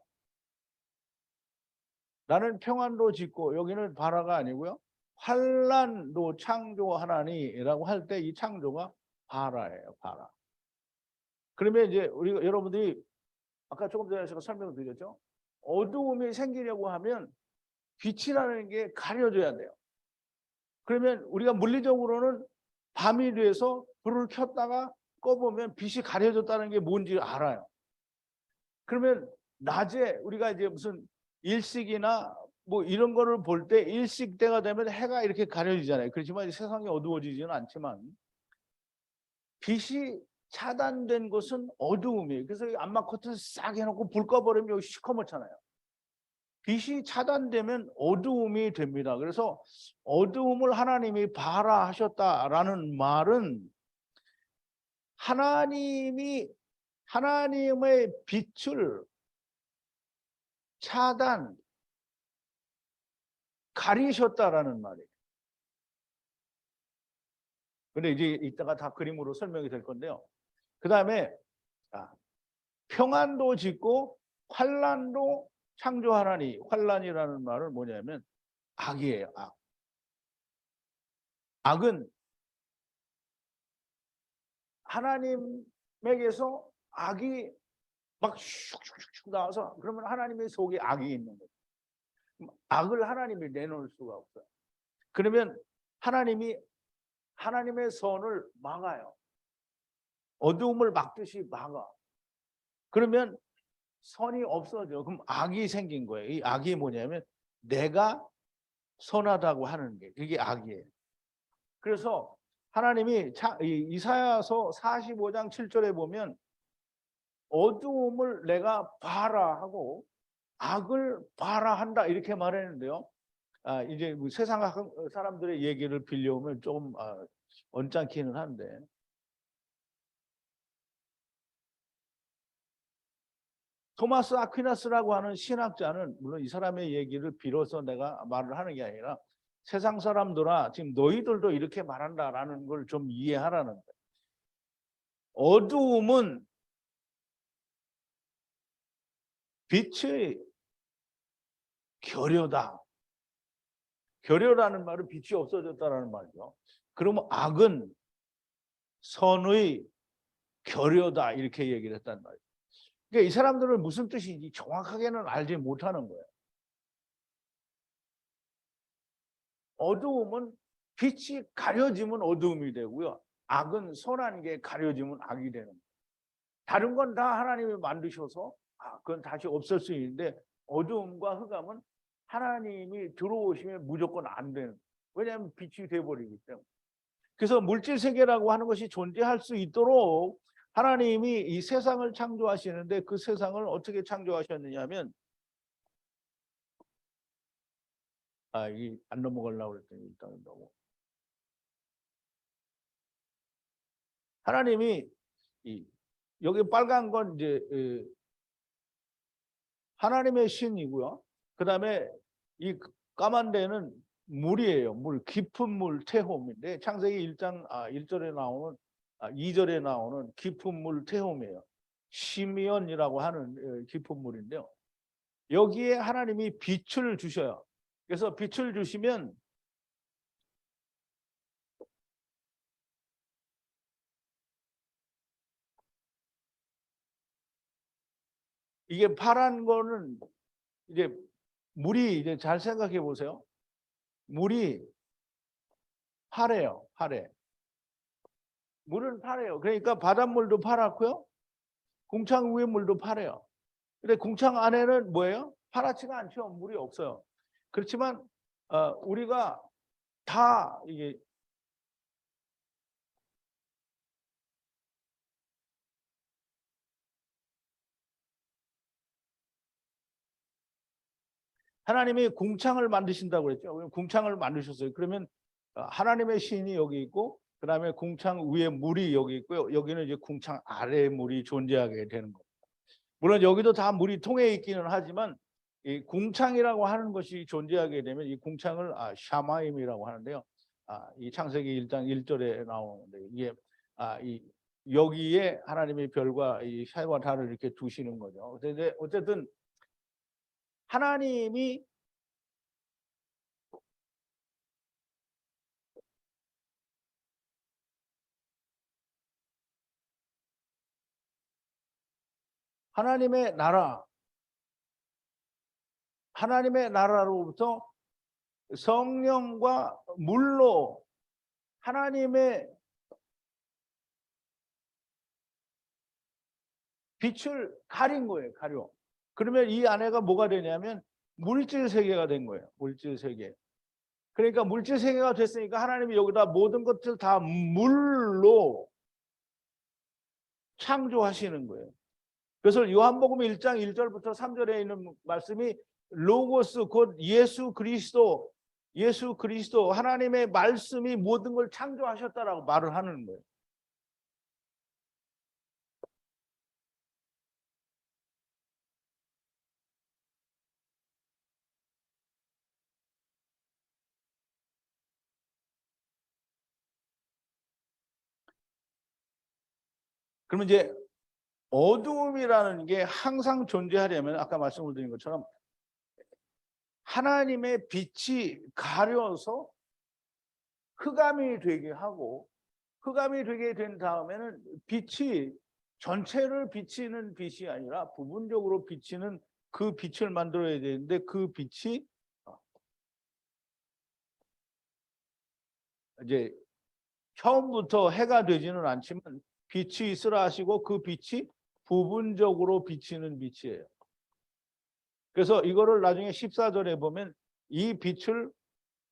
나는 평안도 짓고 여기는 바라가 아니고요. 환란도 창조하나니라고 할 때 이 창조가 바라예요. 바라. 그러면 이제 우리가 여러분들이 아까 조금 전에 제가 설명을 드렸죠. 어두움이 생기려고 하면 빛이라는 게 가려져야 돼요. 그러면 우리가 물리적으로는 밤이 돼서 불을 켰다가 꺼보면 빛이 가려졌다는 게 뭔지 알아요. 그러면 낮에 우리가 이제 무슨 일식이나 뭐 이런 거를 볼 때 일식 때가 되면 해가 이렇게 가려지잖아요. 그렇지만 세상이 어두워지지는 않지만 빛이 차단된 곳은 어두움이에요. 그래서 암막 커튼 싹 해놓고 불 꺼버리면 여기 시커멓잖아요. 빛이 차단되면 어두움이 됩니다. 그래서 어두움을 하나님이 바라 하셨다라는 말은 하나님의 빛을 차단, 가리셨다라는 말이에요. 근데 이제 이따가 다 그림으로 설명이 될 건데요. 그 다음에 평안도 짓고 환란도 창조하나니 환란이라는 말은 뭐냐면 악이에요. 악은 하나님에게서 악이 막 슉슉슉 나와서 그러면 하나님의 속에 악이 있는 거예요. 악을 하나님이 내놓을 수가 없어요. 그러면 하나님이 하나님의 선을 막아요. 어두움을 막듯이 막아. 그러면 선이 없어져. 그럼 악이 생긴 거예요. 이 악이 뭐냐면 내가 선하다고 하는 게 그게 악이에요. 그래서 하나님이 이사야서 45장 7절에 보면 어두움을 내가 봐라 하고 악을 봐라 한다 이렇게 말했는데요. 이제 세상 사람들의 얘기를 빌려오면 좀 언짢기는 한데 토마스 아퀴나스라고 하는 신학자는 물론 이 사람의 얘기를 빌어서 내가 말을 하는 게 아니라 세상 사람들아 지금 너희들도 이렇게 말한다라는 걸 좀 이해하라는 거예요. 어두움은 빛의 결여다. 결여라는 말은 빛이 없어졌다라는 말이죠. 그러면 악은 선의 결여다 이렇게 얘기를 했단 말이에요. 그러니까 이 사람들은 무슨 뜻인지 정확하게는 알지 못하는 거예요. 어두움은 빛이 가려지면 어두움이 되고요. 악은 선한 게 가려지면 악이 되는 거예요. 다른 건 다 하나님이 만드셔서 그건 다시 없을 수 있는데 어두움과 흑암은 하나님이 들어오시면 무조건 안 되는 거예요. 왜냐하면 빛이 돼버리기 때문에. 그래서 물질 세계라고 하는 것이 존재할 수 있도록 하나님이 이 세상을 창조하시는데 그 세상을 어떻게 창조하셨느냐면 이 안 넘어가려고 그랬더니 일단 너무 하나님이 여기 빨간 건 이제 하나님의 신이고요. 그다음에 이 까만 데는 물이에요. 물, 깊은 물, 태홈인데 창세기 1장 1절에 나오는 2절에 나오는 깊은 물 태홈이에요. 시미온이라고 하는 깊은 물인데요. 여기에 하나님이 빛을 주셔요. 그래서 빛을 주시면 이게 파란 거는 이제 물이 이제 잘 생각해 보세요. 물이 파래요. 파래. 물은 파래요. 그러니까 바닷물도 파랗고요. 궁창 위의 물도 파래요. 근데 궁창 안에는 뭐예요? 파랗지가 않죠. 물이 없어요. 그렇지만 우리가 다 이게 하나님이 궁창을 만드신다고 그랬죠. 궁창을 만드셨어요. 그러면 하나님의 신이 여기 있고 그다음에 궁창 위에 물이 여기 있고요. 여기는 이제 궁창 아래에 물이 존재하게 되는 겁니다. 물론 여기도 다 물이 통해 있기는 하지만 이 궁창이라고 하는 것이 존재하게 되면 이 궁창을 샤마임이라고 하는데요. 이 창세기 1장 1절에 나오는데 이게 이 여기에 하나님의 별과 이 해와 달을 이렇게 두시는 거죠. 근데 어쨌든 하나님이 하나님의 나라, 하나님의 나라로부터 성령과 물로 하나님의 빛을 가린 거예요. 가려. 그러면 이 안에가 뭐가 되냐면 물질 세계가 된 거예요. 물질 세계. 그러니까 물질 세계가 됐으니까 하나님이 여기다 모든 것을 다 물로 창조하시는 거예요. 그래서 요한복음 1장 1절부터 3절에 있는 말씀이 로고스 곧 예수 그리스도 하나님의 말씀이 모든 걸 창조하셨다라고 말을 하는 거예요. 그러면 이제 어두움이라는 게 항상 존재하려면 아까 말씀을 드린 것처럼 하나님의 빛이 가려서 흑암이 되게 하고 흑암이 되게 된 다음에는 빛이 전체를 비치는 빛이 아니라 부분적으로 비치는 그 빛을 만들어야 되는데 그 빛이 이제 처음부터 해가 되지는 않지만 빛이 있으라 하시고 그 빛이 부분적으로 비치는 빛이에요. 그래서 이거를 나중에 14절에 보면 이 빛을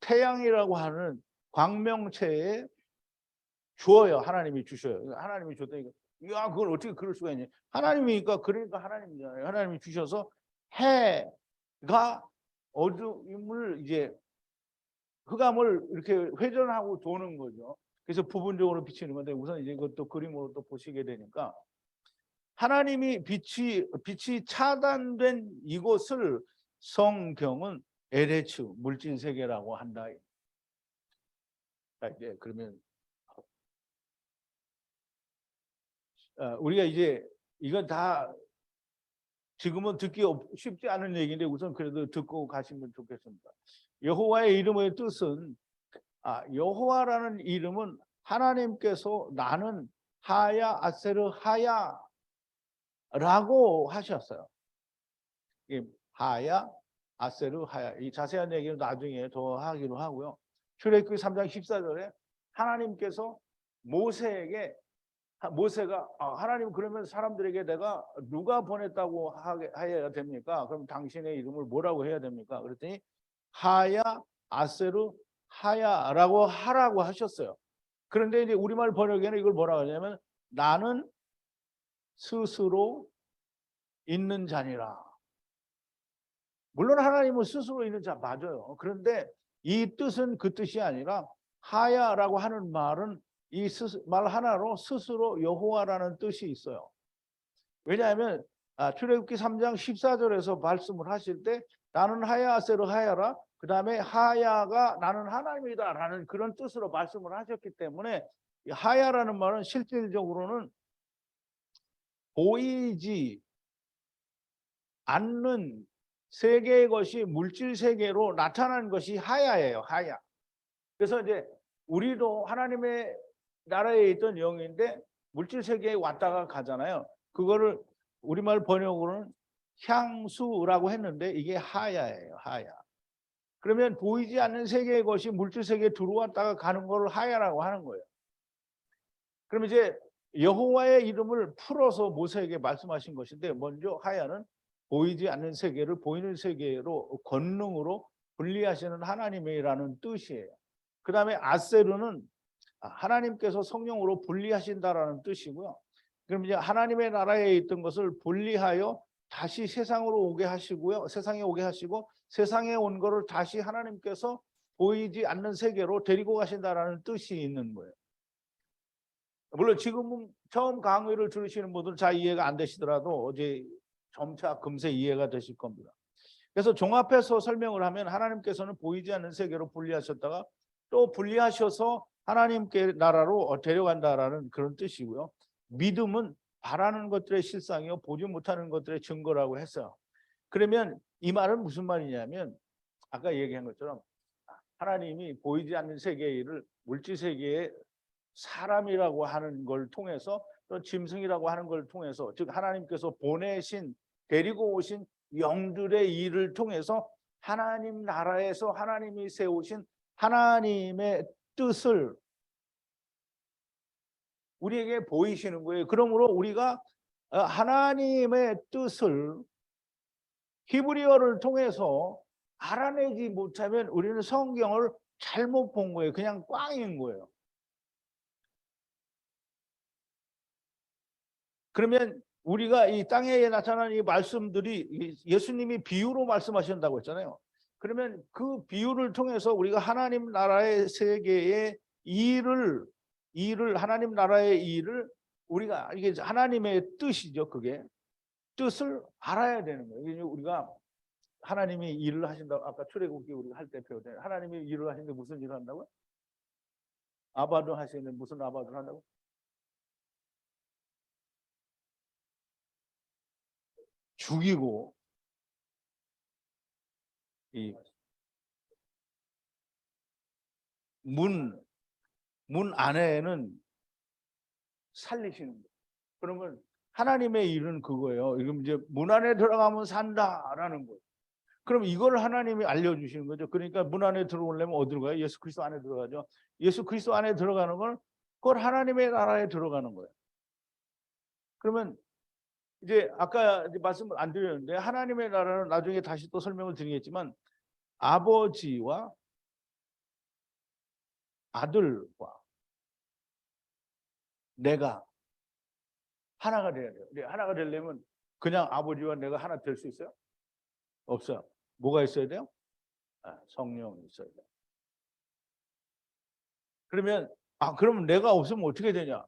태양이라고 하는 광명체에 주어요. 하나님이 주셔요. 하나님이 줬다니까. 야, 그걸 어떻게 그럴 수가 있냐. 하나님이니까, 그러니까 하나님이잖아요. 하나님이 주셔서 해가 어둠을 이제 흑암을 이렇게 회전하고 도는 거죠. 그래서 부분적으로 비치는 건데, 우선 이제 이것도 그림으로 또 보시게 되니까 하나님이 빛이 차단된 이곳을 성경은 LH 물질 세계라고 한다. 이제 그러면 우리가 이제 이건 다 지금은 듣기 쉽지 않은 얘기인데 우선 그래도 듣고 가시면 좋겠습니다. 여호와의 이름의 뜻은 여호와라는 이름은 하나님께서 나는 하야 아세르 하야라고 하셨어요. 하야 아세르 하야. 이 자세한 얘기는 나중에 더 하기로 하고요. 출애굽기 3장 14절에 하나님께서 모세가 하나님 그러면 사람들에게 내가 누가 보냈다고 해야 됩니까? 그럼 당신의 이름을 뭐라고 해야 됩니까? 그랬더니 하야 아세르 하야라고 하라고 하셨어요. 그런데 이제 우리말 번역에는 이걸 뭐라고 하냐면 나는 스스로 있는 자니라. 물론 하나님은 스스로 있는 자 맞아요. 그런데 이 뜻은 그 뜻이 아니라 하야라고 하는 말은 이 말 하나로 스스로 여호와라는 뜻이 있어요. 왜냐하면 출애굽기 3장 14절에서 말씀을 하실 때 나는 하야 아세르 하야라, 그 다음에 하야가 나는 하나님이다라는 그런 뜻으로 말씀을 하셨기 때문에 하야라는 말은 실질적으로는 보이지 않는 세계의 것이 물질 세계로 나타난 것이 하야예요. 하야. 그래서 이제 우리도 하나님의 나라에 있던 영인데 물질 세계에 왔다가 가잖아요. 그거를 우리말 번역으로는 향수라고 했는데 이게 하야예요. 하야. 그러면 보이지 않는 세계의 것이 물질 세계에 들어왔다가 가는 걸 하야라고 하는 거예요. 그럼 이제 여호와의 이름을 풀어서 모세에게 말씀하신 것인데 먼저 하야는 보이지 않는 세계를 보이는 세계로 권능으로 분리하시는 하나님이라는 뜻이에요. 그 다음에 아세르는 하나님께서 성령으로 분리하신다라는 뜻이고요. 그럼 이제 하나님의 나라에 있던 것을 분리하여 다시 세상으로 오게 하시고요. 세상에 오게 하시고 세상에 온 거를 다시 하나님께서 보이지 않는 세계로 데리고 가신다라는 뜻이 있는 거예요. 물론 지금은 처음 강의를 들으시는 분들은 잘 이해가 안 되시더라도 어제 점차 금세 이해가 되실 겁니다. 그래서 종합해서 설명을 하면 하나님께서는 보이지 않는 세계로 분리하셨다가 또 분리하셔서 하나님께 나라로 데려간다라는 그런 뜻이고요. 믿음은 바라는 것들의 실상이요 보지 못하는 것들의 증거라고 했어요. 그러면 이 말은 무슨 말이냐면 아까 얘기한 것처럼 하나님이 보이지 않는 세계의 일을 물질 세계의 사람이라고 하는 걸 통해서 또 짐승이라고 하는 걸 통해서 즉 하나님께서 보내신 데리고 오신 영들의 일을 통해서 하나님 나라에서 하나님이 세우신 하나님의 뜻을 우리에게 보이시는 거예요. 그러므로 우리가 하나님의 뜻을 히브리어를 통해서 알아내지 못하면 우리는 성경을 잘못 본 거예요. 그냥 꽝인 거예요. 그러면 우리가 이 땅에 나타난 이 말씀들이 예수님이 비유로 말씀하신다고 했잖아요. 그러면 그 비유를 통해서 우리가 하나님 나라의 세계의 일을 하나님 나라의 일을 우리가 이게 하나님의 뜻이죠. 그게 뜻을 알아야 되는 거예요. 우리가 하나님이 일을 하신다고 아까 출애굽기 우리가 할 때 배웠잖아요. 하나님이 일을 하시는데 무슨 일을 한다고요? 아바도 하시는데 무슨 아바도를 한다고? 죽이고 이 문 안에는 살리시는 거예요. 그러면 하나님의 일은 그거예요. 그럼 이제 문 안에 들어가면 산다라는 거예요. 그럼 이걸 하나님이 알려주시는 거죠. 그러니까 문 안에 들어오려면 어디로 가요? 예수 그리스도 안에 들어가죠. 예수 그리스도 안에 들어가는 건 그걸 하나님의 나라에 들어가는 거예요. 그러면 이제 아까 이제 말씀을 안 드렸는데 하나님의 나라는 나중에 다시 또 설명을 드리겠지만 아버지와 아들과 내가 하나가 돼야 돼요. 근데 하나가 되려면 그냥 아버지와 내가 하나 될 수 있어요? 없어요. 뭐가 있어야 돼요? 성령이 있어야 돼요. 그러면 그러면 내가 없으면 어떻게 되냐?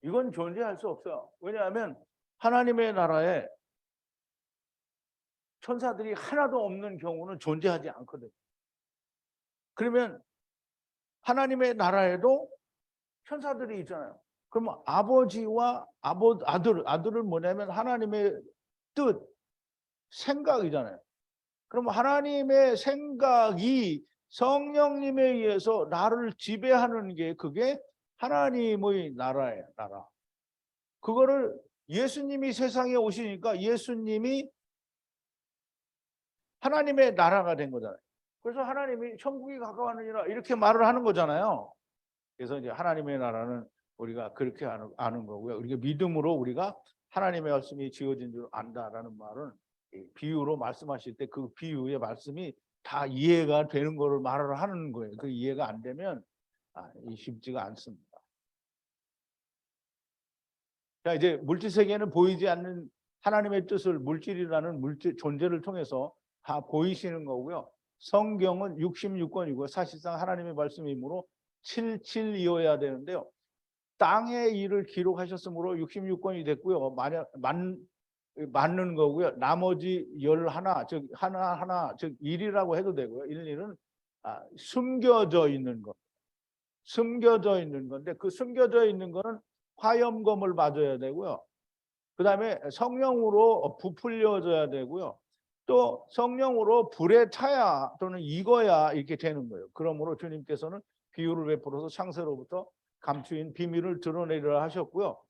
이건 존재할 수 없어요. 왜냐하면 하나님의 나라에 천사들이 하나도 없는 경우는 존재하지 않거든요. 그러면 하나님의 나라에도 천사들이 있잖아요. 그러면 아버지와 아들은 뭐냐면 하나님의 뜻, 생각이잖아요. 그럼 하나님의 생각이 성령님에 의해서 나를 지배하는 게 그게 하나님의 나라예요. 나라. 그거를 예수님이 세상에 오시니까 예수님이 하나님의 나라가 된 거잖아요. 그래서 하나님이 천국이 가까웠느니라 이렇게 말을 하는 거잖아요. 그래서 이제 하나님의 나라는 우리가 그렇게 아는 거고요. 우리가 믿음으로 우리가 하나님의 말씀이 지어진 줄 안다라는 말은 비유로 말씀하실 때 그 비유의 말씀이 다 이해가 되는 거를 말을 하는 거예요. 그 이해가 안 되면 쉽지가 않습니다. 자, 이제 물질 세계는 보이지 않는 하나님의 뜻을 물질이라는 물질 존재를 통해서 다 보이시는 거고요. 성경은 66권이고 사실상 하나님의 말씀이므로 77이어야 되는데요. 땅의 일을 기록하셨으므로 66권이 됐고요. 만약 맞는 거고요. 나머지 11, 즉 하나, 즉 1이라고 해도 되고요. 1은 숨겨져 있는 것. 숨겨져 있는 건데 그 숨겨져 있는 거는 화염검을 맞아야 되고요. 그다음에 성령으로 부풀려져야 되고요. 또 성령으로 불에 타야 또는 익어야 이렇게 되는 거예요. 그러므로 주님께서는 비유를 베풀어서 창세로부터 감추인 비밀을 드러내리라 하셨고요.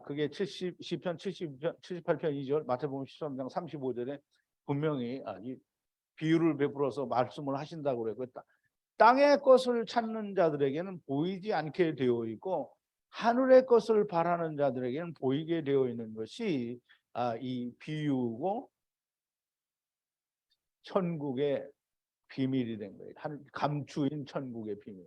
그게 시편 78편 2절, 마태복음 13장 35절에 분명히 이 비유를 베풀어서 말씀을 하신다고 그랬고요. 땅의 것을 찾는 자들에게는 보이지 않게 되어 있고 하늘의 것을 바라는 자들에게는 보이게 되어 있는 것이 이 비유고 천국의 비밀이 된 거예요. 감추인 천국의 비밀.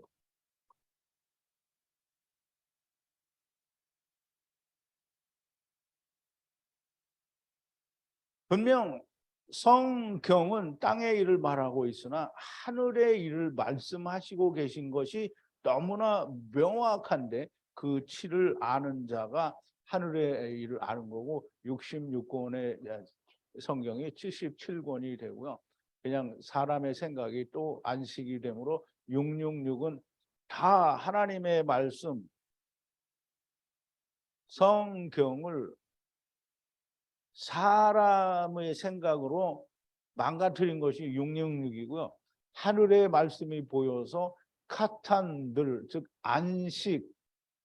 분명 성경은 땅의 일을 말하고 있으나 하늘의 일을 말씀하시고 계신 것이 너무나 명확한데 그 치를 아는 자가 하늘의 일을 아는 거고 66권의 성경이 77권이 되고요. 그냥 사람의 생각이 또 안식이 되므로 666은 다 하나님의 말씀 성경을 사람의 생각으로 망가뜨린 것이 666이고요. 하늘의 말씀이 보여서 카탄들, 즉 안식,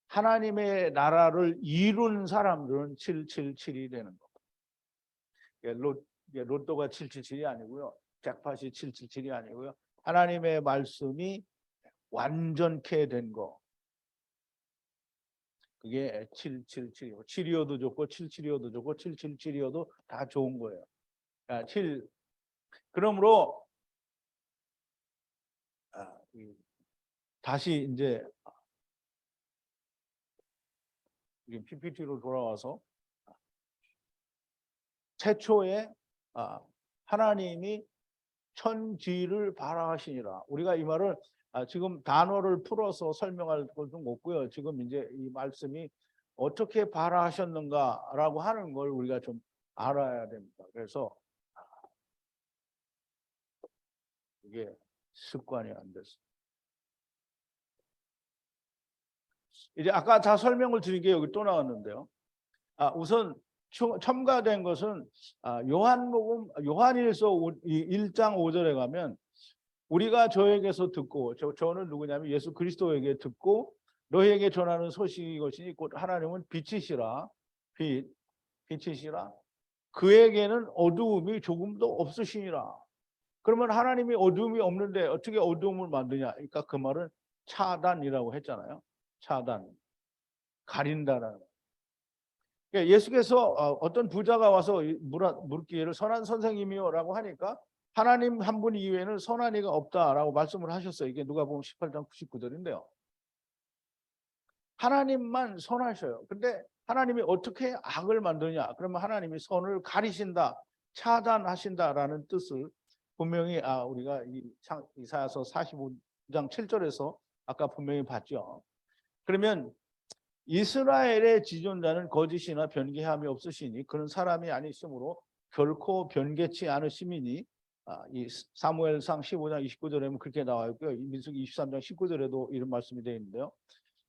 하나님의 나라를 이룬 사람들은 777이 되는 겁니다. 로또가 777이 아니고요. 잭팟이 777이 아니고요. 하나님의 말씀이 완전케 된 거. 그게 777이고 7이어도 좋고 77이어도 좋고 777이어도 다 좋은 거예요. 7. 그러므로 다시 이제 PPT로 돌아와서 최초에 하나님이 천지를 발화하시니라. 우리가 이 말을 지금 단어를 풀어서 설명할 것은 없고요. 지금 이제 이 말씀이 어떻게 발화하셨는가라고 하는 걸 우리가 좀 알아야 됩니다. 그래서 이게 습관이 안 됐어요. 이제 아까 다 설명을 드린 게 여기 또 나왔는데요. 우선 첨가된 것은 요한일서 1장 5절에 가면 우리가 저에게서 듣고 저는 누구냐면 예수 그리스도에게 듣고 너희에게 전하는 소식이 것이니 곧 하나님은 빛이시라 빛이시라 그에게는 어두움이 조금도 없으시니라. 그러면 하나님이 어두움이 없는데 어떻게 어두움을 만드냐? 그러니까 그 말은 차단이라고 했잖아요. 차단, 가린다라는. 그러니까 예수께서 어떤 부자가 와서 물기를 선한 선생님이요라고 하니까 하나님 한 분 이외에는 선한 이가 없다라고 말씀을 하셨어요. 이게 누가복음 18장 99절인데요. 하나님만 선하셔요. 근데 하나님이 어떻게 악을 만드냐? 그러면 하나님이 선을 가리신다, 차단하신다라는 뜻을 분명히 우리가 이사야서 45장 7절에서 아까 분명히 봤죠. 그러면 이스라엘의 지존자는 거짓이나 변개함이 없으시니 그런 사람이 아니시므로 결코 변개치 않으심이니 이 사무엘상 15장 29절에는 그렇게 나와 있고요. 민수기 23장 19절에도 이런 말씀이 되어 있는데요.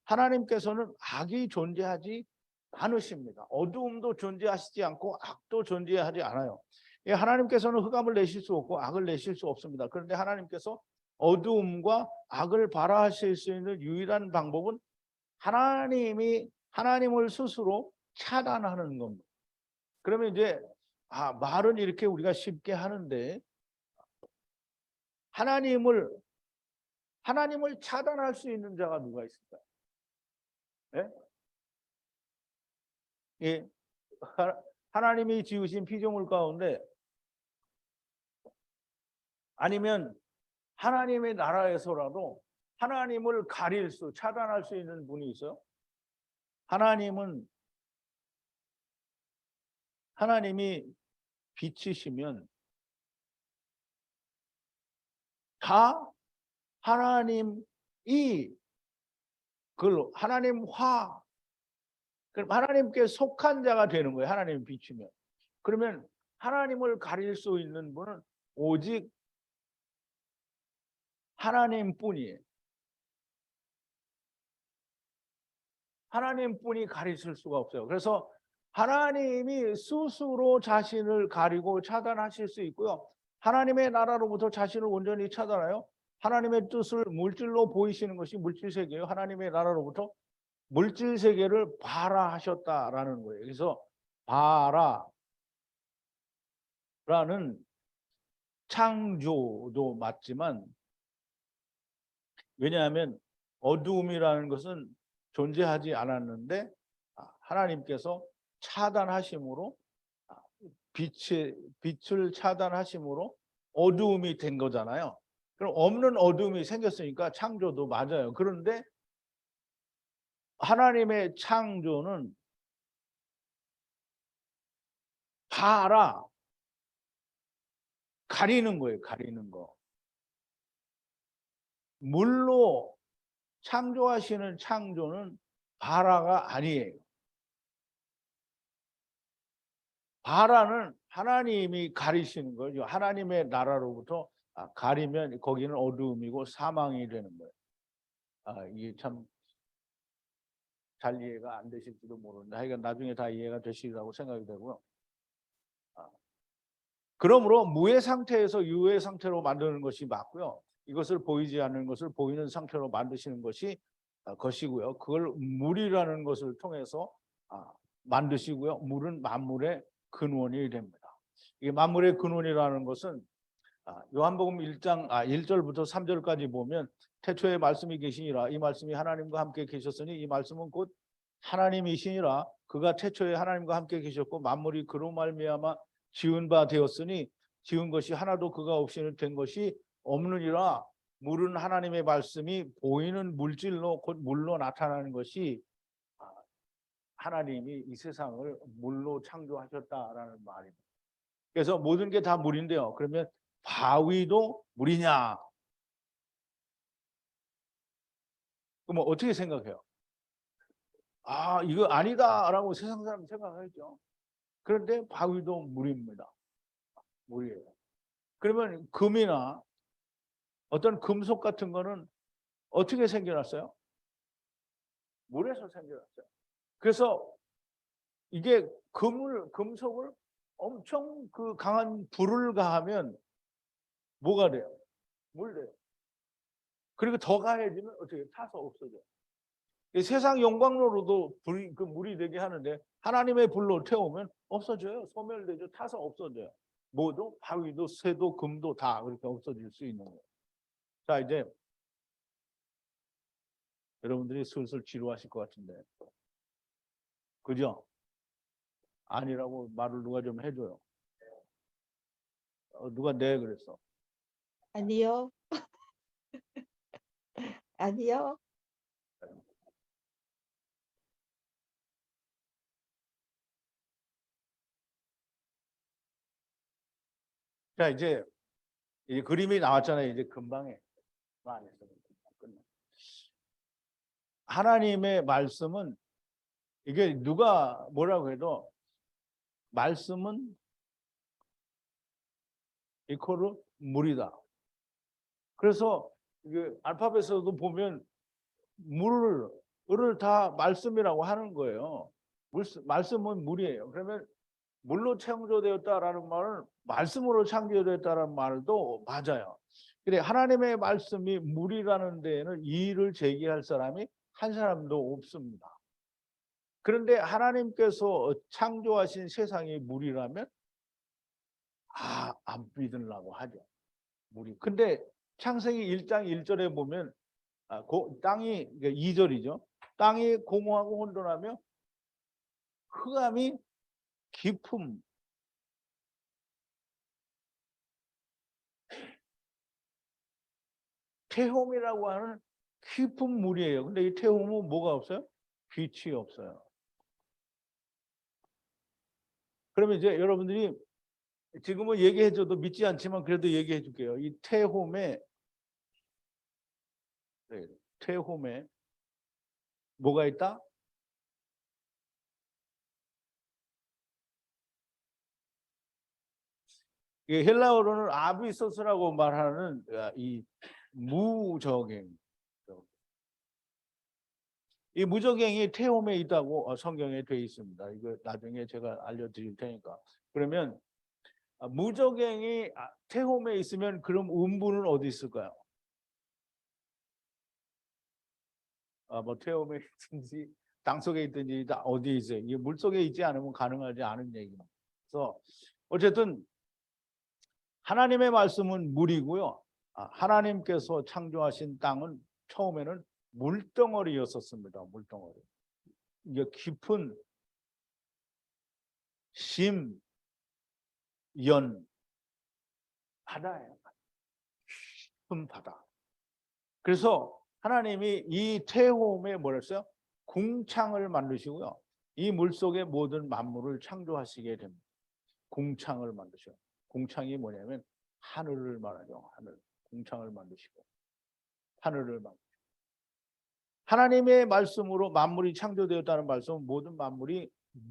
하나님께서는 악이 존재하지 않으십니다. 어두움도 존재하시지 않고 악도 존재하지 않아요. 하나님께서는 흑암을 내실 수 없고 악을 내실 수 없습니다. 그런데 하나님께서 어두움과 악을 발하실 수 있는 유일한 방법은 하나님을 스스로 차단하는 겁니다. 그러면 이제 말은 이렇게 우리가 쉽게 하는데 하나님을 차단할 수 있는 자가 누가 있을까요? 네? 예. 하나님이 지으신 피조물 가운데 아니면 하나님의 나라에서라도 하나님을 차단할 수 있는 분이 있어요? 하나님이 빛이시면 다 하나님이 그걸 하나님화, 그럼 하나님께 속한 자가 되는 거예요. 하나님 빛이면. 그러면 하나님을 가릴 수 있는 분은 오직 하나님뿐이에요. 하나님뿐이 가리실 수가 없어요. 그래서 하나님이 스스로 자신을 가리고 차단하실 수 있고요. 하나님의 나라로부터 자신을 온전히 차단하여 하나님의 뜻을 물질로 보이시는 것이 물질세계예요. 하나님의 나라로부터 물질세계를 바라하셨다라는 거예요. 그래서 바라라는 창조도 맞지만, 왜냐하면 어두움이라는 것은 존재하지 않았는데 하나님께서 차단하심으로 빛을 차단하심으로 어두움이 된 거잖아요. 그럼 없는 어두움이 생겼으니까 창조도 맞아요. 그런데 하나님의 창조는 봐라, 가리는 거예요. 가리는 거. 물로 창조하시는 창조는 바라가 아니에요. 바라는 하나님이 가리시는 거죠. 하나님의 나라로부터 가리면 거기는 어두움이고 사망이 되는 거예요. 이게 참 잘 이해가 안 되실지도 모르는데 하여간 나중에 다 이해가 되시리라고 생각이 되고요. 그러므로 무의 상태에서 유의 상태로 만드는 것이 맞고요. 이것을 보이지 않는 것을 보이는 상태로 만드시는 것이 것이고요. 그걸 물이라는 것을 통해서 만드시고요. 물은 만물의 근원이 됩니다. 이 만물의 근원이라는 것은 요한복음 1장 1절부터 3절까지 보면 태초에 말씀이 계시니라, 이 말씀이 하나님과 함께 계셨으니 이 말씀은 곧 하나님이시니라, 그가 태초에 하나님과 함께 계셨고 만물이 그로 말미암아 지은 바 되었으니 지은 것이 하나도 그가 없이는 된 것이 없느니라. 물은 하나님의 말씀이 보이는 물질로 곧 물로 나타나는 것이 하나님이 이 세상을 물로 창조하셨다라는 말입니다. 그래서 모든 게 다 물인데요. 그러면 바위도 물이냐? 그럼 어떻게 생각해요? 이거 아니다라고 세상 사람 생각하죠. 그런데 바위도 물입니다. 물이에요. 그러면 금이나 어떤 금속 같은 거는 어떻게 생겨났어요? 물에서 생겨났어요. 그래서 이게 금속을 엄청 강한 불을 가하면 뭐가 돼요? 물 돼요. 그리고 더 가해지면 어떻게 타서 없어져요. 세상 용광로로도 물이 되게 하는데 하나님의 불로 태우면 없어져요. 소멸되죠. 타서 없어져요. 뭐도 바위도 쇠도 금도 다 그렇게 없어질 수 있는 거예요. 자, 이제 여러분들이 슬슬 지루하실 것 같은데, 그죠? 아니라고 말을 누가 좀 해줘요. 누가 네 그랬어. 아니요. 아니요. 자, 이제 그림이 나왔잖아요. 이제 금방에. 안 했어. 하나님의 말씀은 이게 누가 뭐라고 해도 말씀은 이코르 물이다. 그래서 이게 알파벳에서도 보면 물을 다 말씀이라고 하는 거예요. 말씀은 물이에요. 그러면 물로 창조되었다라는 말은 말씀으로 창조되었다라는 말도 맞아요. 그래 하나님의 말씀이 물이라는 데에는 이의를 제기할 사람이 한 사람도 없습니다. 그런데 하나님께서 창조하신 세상이 물이라면 안 믿으려고 하죠. 물이. 근데 창세기 1장 1절에 보면 땅이 2절이죠. 땅이 공허하고 혼돈하며 흑암이 깊음. 태홈이라고 하는 깊은 물이에요. 근데 이 태홈은 뭐가 없어요? 빛이 없어요. 그러면 이제 여러분들이 지금은 얘기해줘도 믿지 않지만 그래도 얘기해 줄게요. 이 태홈에 뭐가 있다? 헬라어로는 아비소스라고 말하는 이 무적행. 이 무적행이 태홈에 있다고 성경에 되어 있습니다. 이거 나중에 제가 알려드릴 테니까. 그러면 무적행이 태홈에 있으면 그럼 음부는 어디 있을까요? 뭐 태홈에 있든지 땅 속에 있든지 다 어디에 있어요. 이게 물 속에 있지 않으면 가능하지 않은 얘기입니다. 그래서 어쨌든 하나님의 말씀은 물이고요. 하나님께서 창조하신 땅은 처음에는 물덩어리였었습니다. 물덩어리. 이게 깊은 심, 연, 바다예요. 깊은 바다. 그래서 하나님이 이 태홈에 뭐랬어요? 궁창을 만드시고요. 이 물속의 모든 만물을 창조하시게 됩니다. 궁창을 만드셔요. 궁창이 뭐냐면 하늘을 말하죠. 하늘. 궁창을 만드시고 하늘을 만드시고 하나님의 말씀으로 만물이 창조되었다는 말씀은 모든 만물이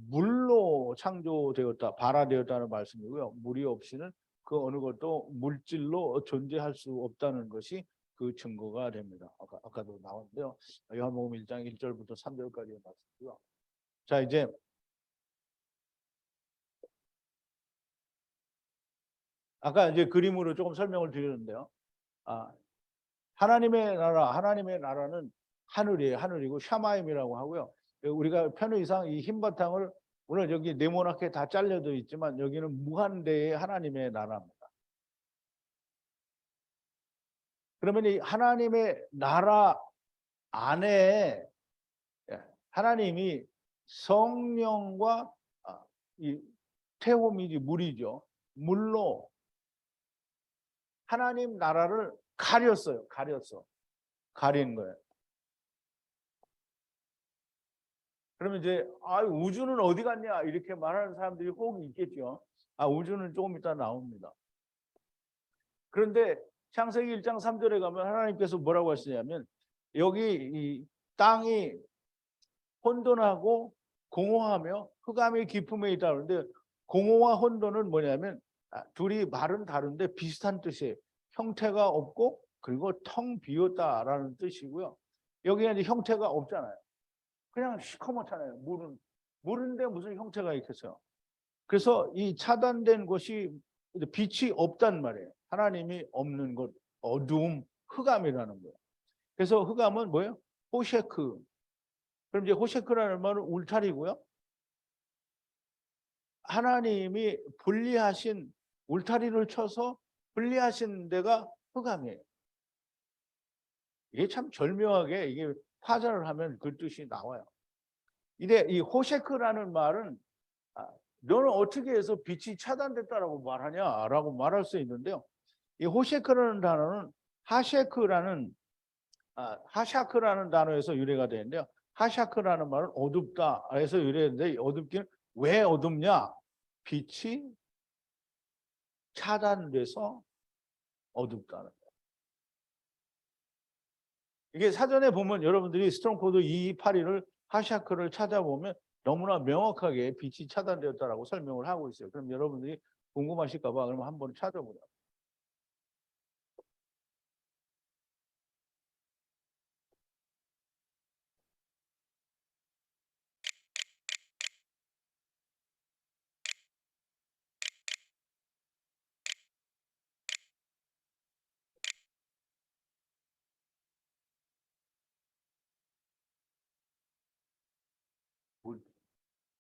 물로 창조되었다, 발화되었다는 말씀이고요. 물이 없이는 그 어느 것도 물질로 존재할 수 없다는 것이 그 증거가 됩니다. 아까도 나왔는데요. 요한복음 1장 1절부터 3절까지의 말씀이고요. 자, 이제 아까 이제 그림으로 조금 설명을 드렸는데요. 하나님의 나라는 하늘이에요. 하늘이고 샤마임이라고 하고요. 우리가 편의상 이 흰 바탕을 물론 여기 네모나게 다 잘려져 있지만 여기는 무한대의 하나님의 나라입니다. 그러면 이 하나님의 나라 안에 하나님이 성령과 이 태홈이지 물이죠. 물로 하나님 나라를 가렸어요. 가린 거예요. 그러면 이제 우주는 어디 갔냐 이렇게 말하는 사람들이 꼭 있겠죠. 우주는 조금 이따 나옵니다. 그런데 창세기 1장 3절에 가면 하나님께서 뭐라고 하시냐면 여기 이 땅이 혼돈하고 공허하며 흑암의 깊음에 있다. 그런데 공허와 혼돈은 뭐냐면 둘이 말은 다른데 비슷한 뜻이에요. 형태가 없고 그리고 텅 비었다라는 뜻이고요. 여기에 이제 형태가 없잖아요. 그냥 시커멓잖아요. 물인데 무슨 형태가 있겠어요. 그래서 이 차단된 것이 빛이 없단 말이에요. 하나님이 없는 것, 어두움, 흑암이라는 거예요. 그래서 흑암은 뭐예요? 호셰크. 그럼 이제 호셰크라는 말은 울타리고요. 하나님이 분리하신 울타리를 쳐서 분리하신 데가 흑암이에요. 이게 참 절묘하게 이게 파자를 하면 그 뜻이 나와요. 이제 이 호셰크라는 말은 너는 어떻게 해서 빛이 차단됐다라고 말하냐라고 말할 수 있는데요. 이 호셰크라는 단어는 하샤크라는 단어에서 유래가 되는데요. 하샤크라는 말은 어둡다에서 유래했는데 어둡기는 왜 어둡냐? 빛이 차단돼서 어둡다는 거예요. 이게 사전에 보면 여러분들이 스트롱 코드 2281을 하샤크를 찾아보면 너무나 명확하게 빛이 차단되었다라고 설명을 하고 있어요. 그럼 여러분들이 궁금하실까 봐 그러면 한번 찾아보자.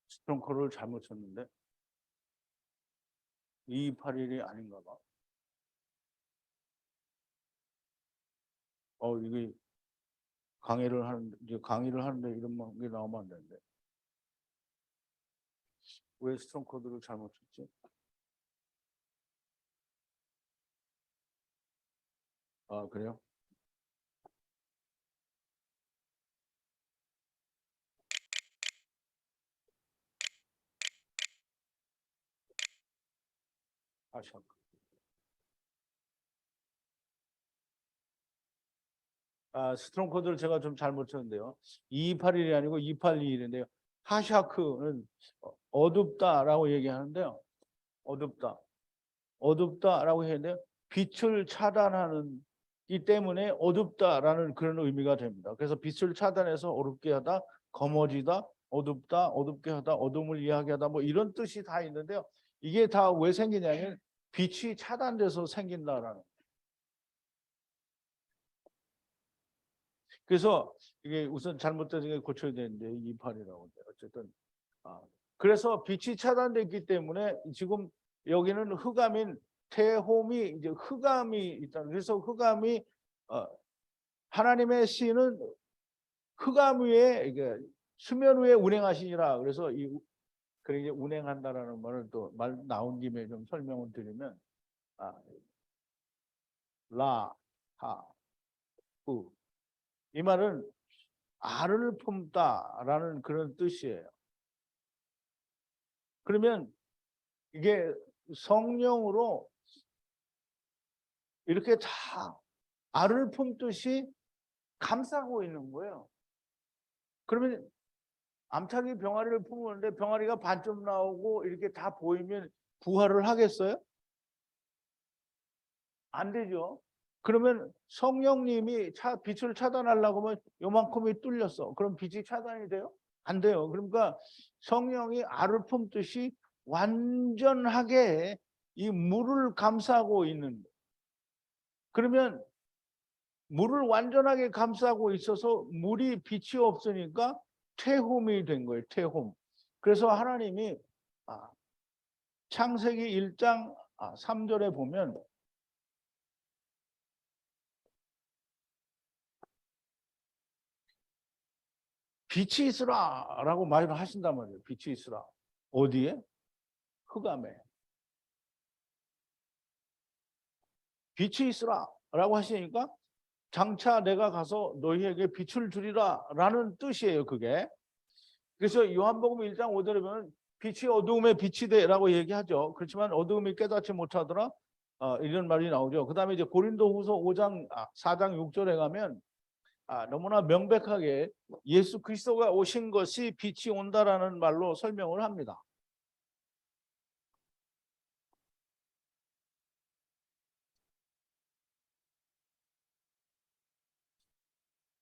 스트롱 코드를 잘못 쳤는데 2281이 아닌가 봐. 이게 강의를 하는데 이런 게 나오면 안 되는데. 왜 스트롱 코드를 잘못 쳤지? 그래요? 하샤크. 스트롱 코드를 제가 좀 잘못 쳤는데요. 2281이 아니고 2821인데요. 하샤크는 어둡다라고 얘기하는데요. 어둡다라고 했는데요. 빛을 차단하는 이 때문에 어둡다라는 그런 의미가 됩니다. 그래서 빛을 차단해서 어둡게 하다, 검어지다, 어둡다, 어둡게 하다, 어둠을 이야기하다 뭐 이런 뜻이 다 있는데요. 이게 다 왜 생기냐면 빛이 차단돼서 생긴다라는. 그래서 이게 우선 잘못된 게 고쳐야 되는데 28이라고. 어쨌든 그래서 빛이 차단됐기 때문에 지금 여기는 흑암인 태홈이 이제 흑암이 있다. 그래서 흑암이 하나님의 시는 흑암 위에 이게 수면 위에 운행하시니라. 그래서 그렇게 운행한다라는 말을 또 말 나온 김에 좀 설명을 드리면 이 말은 알을 품다라는 그런 뜻이에요. 그러면 이게 성령으로 이렇게 다 알을 품듯이 감싸고 있는 거예요. 그러면 암탉이 병아리를 품었는데 병아리가 반쯤 나오고 이렇게 다 보이면 부활을 하겠어요? 안 되죠. 그러면 성령님이 빛을 차단하려고 하면 요만큼이 뚫렸어. 그럼 빛이 차단이 돼요? 안 돼요. 그러니까 성령이 알을 품듯이 완전하게 이 물을 감싸고 있는 거예요. 그러면 물을 완전하게 감싸고 있어서 물이 빛이 없으니까 태홈이 된 거예요. 태홈. 그래서 하나님이 창세기 1장 3절에 보면 빛이 있으라라고 말을 하신단 말이에요. 빛이 있으라. 어디에? 흑암에. 빛이 있으라라고 하시니까 장차 내가 가서 너희에게 빛을 주리라라는 뜻이에요. 그게. 그래서 요한복음 1장 5절에 보면 빛이 어두움에 빛이 돼라고 얘기하죠. 그렇지만 어두움이 깨닫지 못하더라. 이런 말이 나오죠. 그 다음에 이제 고린도후서 4장 6절에 가면 너무나 명백하게 예수 그리스도가 오신 것이 빛이 온다라는 말로 설명을 합니다.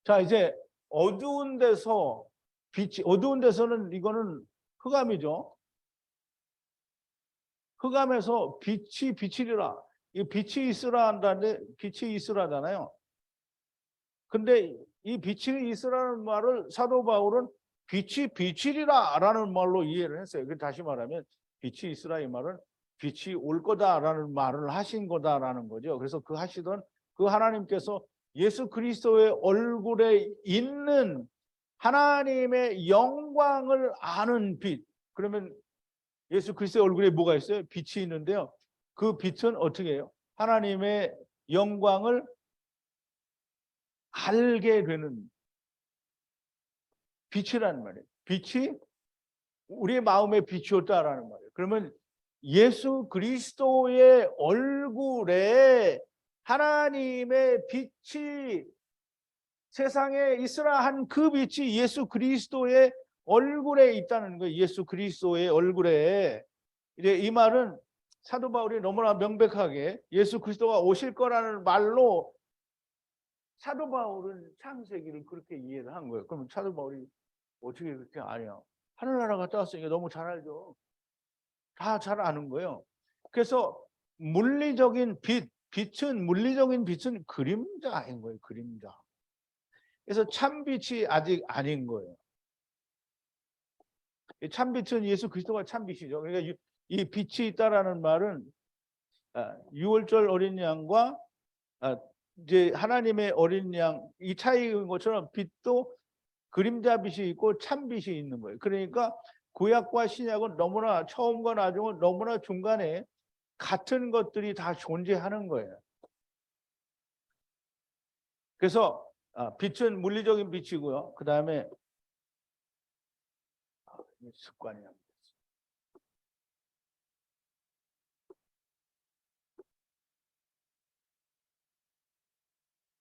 자, 이제 어두운 데서는 이거는 흑암이죠. 흑암에서 빛이 비치리라. 이 빛이 있으라 한다는데 빛이 있으라잖아요. 근데 이 빛이 있으라는 말을 사도 바울은 빛이 비치리라라는 말로 이해를 했어요. 다시 말하면 빛이 있으라 이 말은 빛이 올 거다라는 말을 하신 거다라는 거죠. 그래서 그 하시던 그 하나님께서 예수 그리스도의 얼굴에 있는 하나님의 영광을 아는 빛. 그러면 예수 그리스도의 얼굴에 뭐가 있어요? 빛이 있는데요. 그 빛은 어떻게 해요? 하나님의 영광을 알게 되는 빛이라는 말이에요. 빛이 우리의 마음의 빛이었다라는 말이에요. 그러면 예수 그리스도의 얼굴에 하나님의 빛이 세상에 있으라 한 그 빛이 예수 그리스도의 얼굴에 있다는 거예요. 예수 그리스도의 얼굴에. 이제 이 말은 사도 바울이 너무나 명백하게 예수 그리스도가 오실 거라는 말로 사도 바울은 창세기를 그렇게 이해를 한 거예요. 그러면 사도 바울이 어떻게 그렇게 아냐? 하늘나라 갔다 왔으니까 너무 잘 알죠. 다 잘 아는 거예요. 그래서 물리적인 빛은 물리적인 빛은 그림자인 거예요. 그림자. 그래서 참빛이 아직 아닌 거예요. 참빛은 예수 그리스도가 참빛이죠. 그러니까 이 빛이 있다라는 말은 유월절 어린 양과 이제 하나님의 어린 양 이 차이인 것처럼 빛도 그림자 빛이 있고 참빛이 있는 거예요. 그러니까 구약과 신약은 너무나 처음과 나중은 너무나 중간에 같은 것들이 다 존재하는 거예요. 그래서 빛은 물리적인 빛이고요. 그 다음에 습관이야.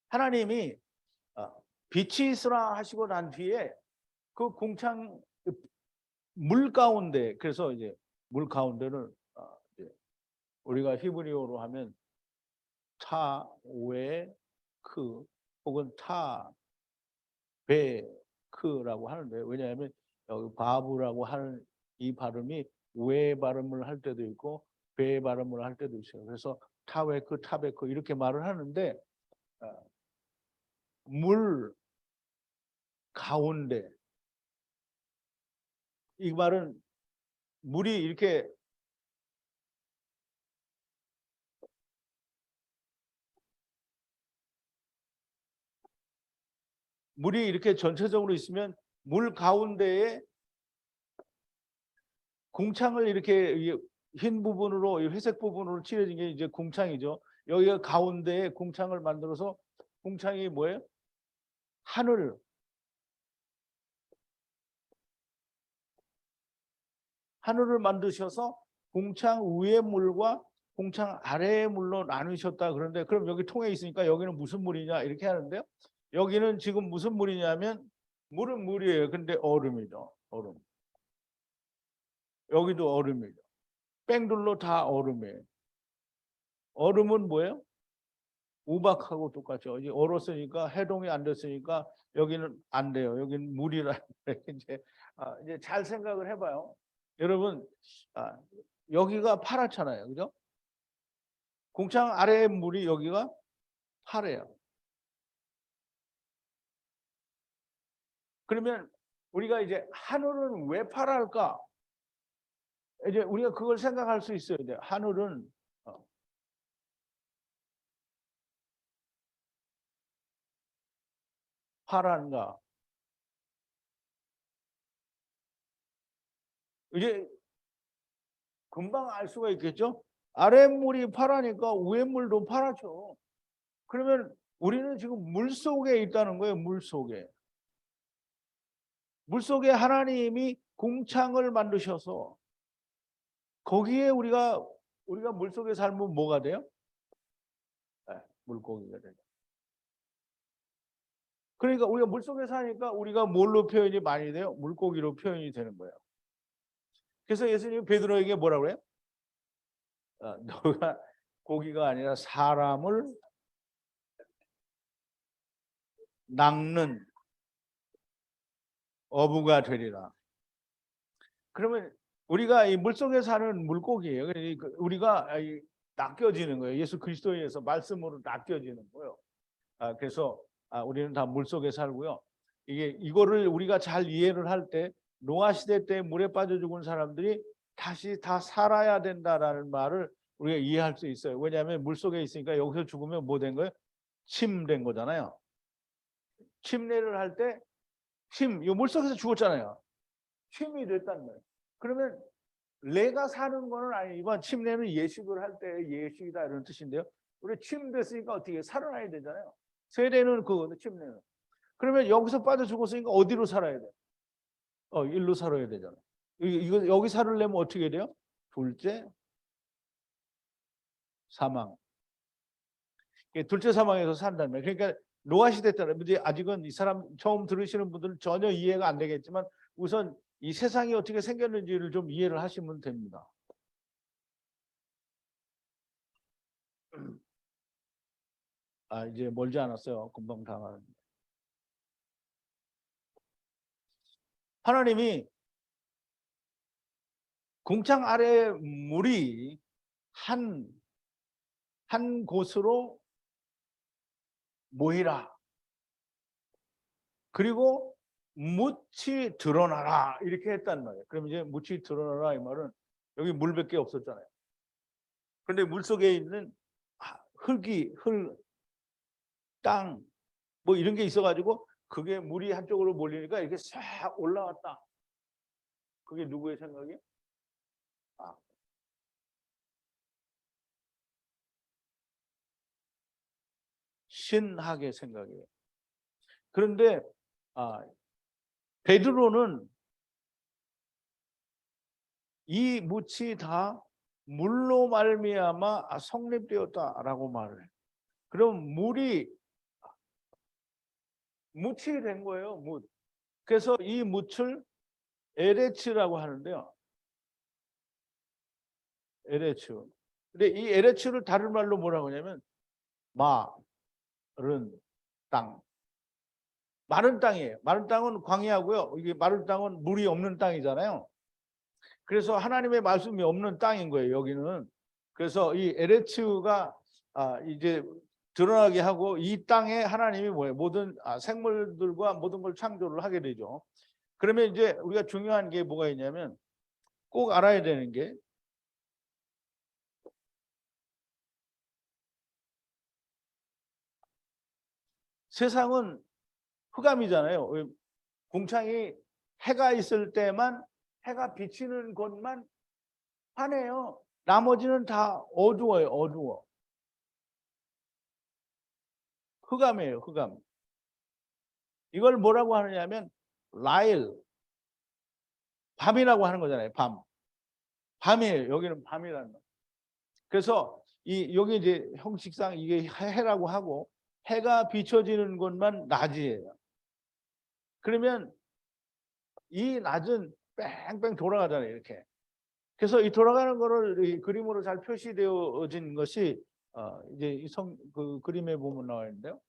하나님이 빛이 있으라 하시고 난 뒤에 그 공창 물 가운데, 그래서 이제 물 가운데를 우리가 히브리어로 하면 타웨크 혹은 타베크라고 하는데, 왜냐하면 여기 바브라고 하는 이 발음이 웨 발음을 할 때도 있고 베 발음을 할 때도 있어요. 그래서 타웨크, 타베크 이렇게 말을 하는데 물 가운데, 이 말은 물이 이렇게 전체적으로 있으면 물 가운데에 공창을 이렇게 흰 부분으로 회색 부분으로 칠해진 게 이제 공창이죠. 여기가 가운데에 공창을 만들어서, 공창이 뭐예요? 하늘을 만드셔서 공창 위의 물과 공창 아래의 물로 나누셨다. 그런데 그럼 여기 통에 있으니까 여기는 무슨 물이냐 이렇게 하는데요. 여기는 지금 무슨 물이냐면 물은 물이에요. 근데 얼음이죠. 얼음. 여기도 얼음이죠. 뺑둘로 다 얼음이에요. 얼음은 뭐예요? 우박하고 똑같죠. 이제 얼었으니까 해동이 안 됐으니까 여기는 안 돼요. 여기는 물이라 이제 잘 생각을 해봐요. 여러분, 여기가 파랗잖아요, 그죠? 공창 아래의 물이 여기가 파래요. 그러면 우리가 이제 하늘은 왜 파랄까? 이제 우리가 그걸 생각할 수 있어야 돼요. 하늘은 파란가? 이제 금방 알 수가 있겠죠? 아랫물이 파라니까 위에물도 파랗죠. 그러면 우리는 지금 물 속에 있다는 거예요. 물 속에. 물 속에 하나님이 공창을 만드셔서 거기에 우리가 물 속에 살면 뭐가 돼요? 물고기가 돼요. 그러니까 우리가 물 속에 사니까 우리가 뭘로 표현이 많이 돼요? 물고기로 표현이 되는 거예요. 그래서 예수님이 베드로에게 뭐라고 그래요? 너가 고기가 아니라 사람을 낚는 어부가 되리라. 그러면 우리가 이 물속에 사는 물고기예요. 그러니까 우리가 낚여지는 거예요. 예수 그리스도에 의해서 말씀으로 낚여지는 거예요. 그래서 우리는 다 물속에 살고요. 이거를 우리가 잘 이해를 할 때 노아 시대 때 물에 빠져 죽은 사람들이 다시 다 살아야 된다라는 말을 우리가 이해할 수 있어요. 왜냐하면 물속에 있으니까 여기서 죽으면 뭐 된 거예요? 침된 거잖아요. 침례를 할 때 이 물속에서 죽었잖아요. 침이 됐다는 거예요. 그러면 내가 사는 거는 아니지만 침례는 예식을 할 때 예식이다 이런 뜻인데요. 우리 침됐으니까 어떻게 해요? 살아나야 되잖아요. 세례는 그거는 침례는. 그러면 여기서 빠져 죽었으니까 어디로 살아야 돼? 일로 살아야 되잖아. 이거 여기 살으려면 어떻게 돼요? 둘째 사망. 둘째 사망에서 산다는 거예요. 그러니까 노아 시대 때는 이제 아직은 이 사람 처음 들으시는 분들은 전혀 이해가 안 되겠지만 우선 이 세상이 어떻게 생겼는지를 좀 이해를 하시면 됩니다. 이제 멀지 않았어요. 금방 다 가는. 하나님이 궁창 아래 물이 한 곳으로 모이라. 그리고 묻이 드러나라 이렇게 했단 말이에요. 그럼 이제 묻이 드러나라 이 말은 여기 물밖에 없었잖아요. 그런데 물 속에 있는 흙, 땅, 뭐 이런 게 있어가지고 그게 물이 한쪽으로 몰리니까 이렇게 싹 올라왔다. 그게 누구의 생각이에요? 신학의 생각이에요. 그런데 베드로는 이 묻이 다 물로 말미암아 성립되었다라고 말을 해요. 그럼 묻이 된 거예요. 묻. 그래서 이 묻을 에레츠라고 하는데요. 에레츠. 근데 이 에레츠를 다른 말로 뭐라고 하냐면 마른 땅. 마른 땅이에요. 마른 땅은 광야고요. 이게 마른 땅은 물이 없는 땅이잖아요. 그래서 하나님의 말씀이 없는 땅인 거예요. 여기는. 그래서 이 에레츠가 이제 드러나게 하고 이 땅에 하나님이 뭐예요? 모든 생물들과 모든 걸 창조를 하게 되죠. 그러면 이제 우리가 중요한 게 뭐가 있냐면 꼭 알아야 되는 게 세상은 흑암이잖아요. 궁창이 해가 있을 때만 해가 비치는 곳만 환해요. 나머지는 다 어두워요. 어두워. 흑암이에요. 흑암. 이걸 뭐라고 하느냐면 라일 밤이라고 하는 거잖아요. 밤이에요. 여기는 밤이라는 거. 그래서 여기 이제 형식상 이게 해라고 하고 해가 비춰지는 곳만 낮이에요. 그러면 이 낮은 뺑뺑 돌아가잖아요. 이렇게. 그래서 이 돌아가는 거를 이 그림으로 잘 표시되어진 것이 이제 그 그림에 보면 나와 있는데요.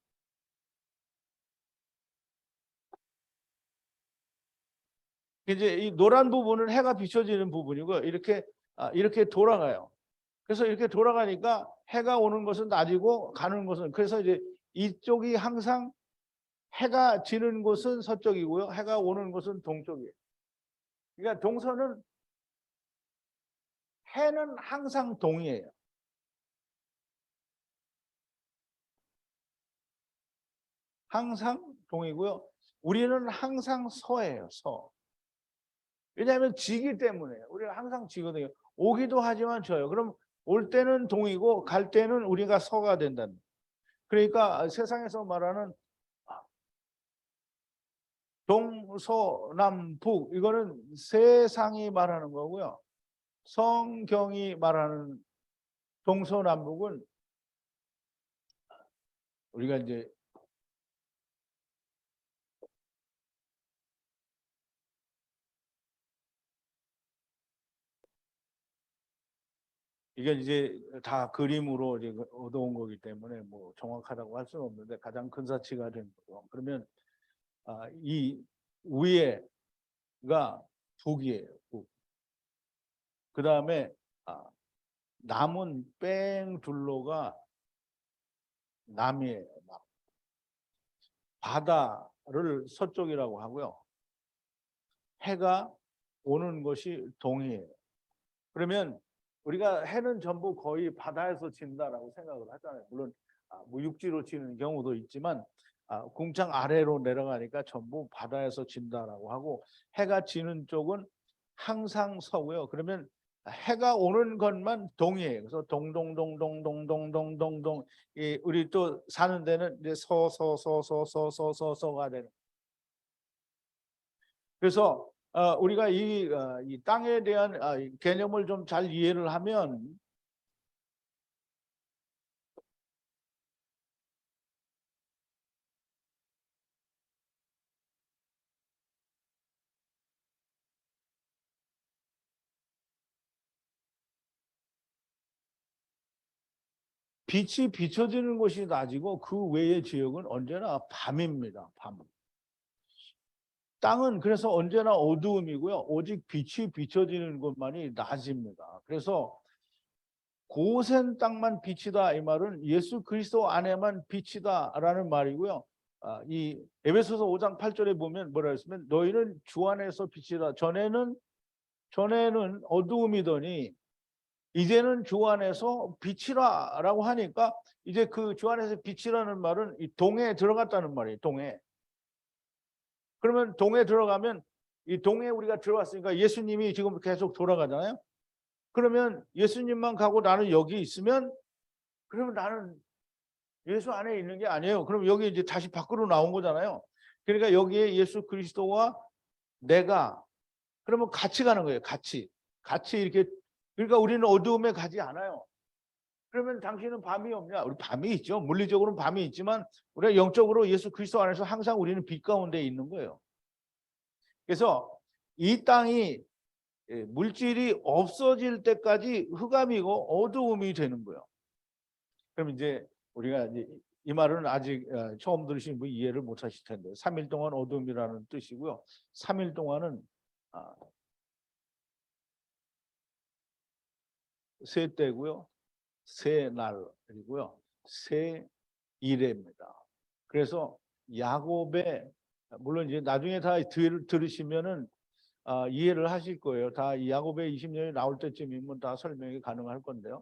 이제 이 노란 부분은 해가 비춰지는 부분이고 이렇게 돌아가요. 그래서 이렇게 돌아가니까 해가 오는 것은 낮이고 가는 것은 그래서 이제 이쪽이 항상 해가 지는 곳은 서쪽이고요. 해가 오는 곳은 동쪽이에요. 그러니까 동서는 해는 항상 동이에요. 항상 동이고요. 우리는 항상 서예요. 서. 왜냐하면 지기 때문에 우리가 항상 지거든요. 오기도 하지만 져요. 그럼 올 때는 동이고 갈 때는 우리가 서가 된다는. 그러니까 세상에서 말하는 동서남북 이거는 세상이 말하는 거고요. 성경이 말하는 동서남북은 우리가 이제 이게 이제 다 그림으로 이제 얻어온 거기 때문에 뭐 정확하다고 할 수는 없는데 가장 큰 사치가 된 거죠. 그러면 이 위에가 북이에요. 북. 그 다음에 남은 뺑 둘로가 남이에요. 남. 바다를 서쪽이라고 하고요. 해가 오는 것이 동이에요. 그러면 우리가 해는 전부 거의 바다에서 진다라고 생각을 하잖아요. 물론 뭐 육지로 지는 경우도 있지만 궁창 아래로 내려가니까 전부 바다에서 진다라고 하고 해가 지는 쪽은 항상 서고요. 그러면 해가 오는 것만 동이에요. 그래서 동동동동동동동동동 우리 또 사는 데는 이제 서서서서서서서서가 되는. 그래서 우리가 이 땅에 대한 이 개념을 좀 잘 이해를 하면 빛이 비춰지는 곳이 낮이고 그 외의 지역은 언제나 밤입니다. 밤. 땅은 그래서 언제나 어두움이고요. 오직 빛이 비춰지는 곳만이 낮입니다. 그래서 고센 땅만 빛이다 이 말은 예수 그리스도 안에만 빛이다라는 말이고요. 이 에베소서 5장 8절에 보면 뭐라 했으면 너희는 주 안에서 빛이다. 전에는 어두움이더니 이제는 주 안에서 빛이라라고 하니까 이제 그 주 안에서 빛이라는 말은 이 동에 들어갔다는 말이에요. 동에. 그러면 동에 들어가면 이 동에 우리가 들어왔으니까 예수님이 지금 계속 돌아가잖아요. 그러면 예수님만 가고 나는 여기 있으면 그러면 나는 예수 안에 있는 게 아니에요. 그럼 여기 이제 다시 밖으로 나온 거잖아요. 그러니까 여기에 예수 그리스도와 내가 그러면 같이 가는 거예요. 같이 이렇게. 그러니까 우리는 어두움에 가지 않아요. 그러면 당신은 밤이 없냐? 우리 밤이 있죠. 물리적으로는 밤이 있지만 우리가 영적으로 예수 그리스도 안에서 항상 우리는 빛 가운데 있는 거예요. 그래서 이 땅이 물질이 없어질 때까지 흑암이고 어두움이 되는 거예요. 그럼 이제 우리가 이제 이 말은 아직 처음 들으신 분 이해를 못 하실 텐데 3일 동안 어둠이라는 뜻이고요. 3일 동안은 세 때고요. 세 날이고요. 세 일입니다. 그래서 야곱의 물론 이제 나중에 다 들으시면은 이해를 하실 거예요. 다 야곱의 20년이 나올 때쯤이면 다 설명이 가능할 건데요.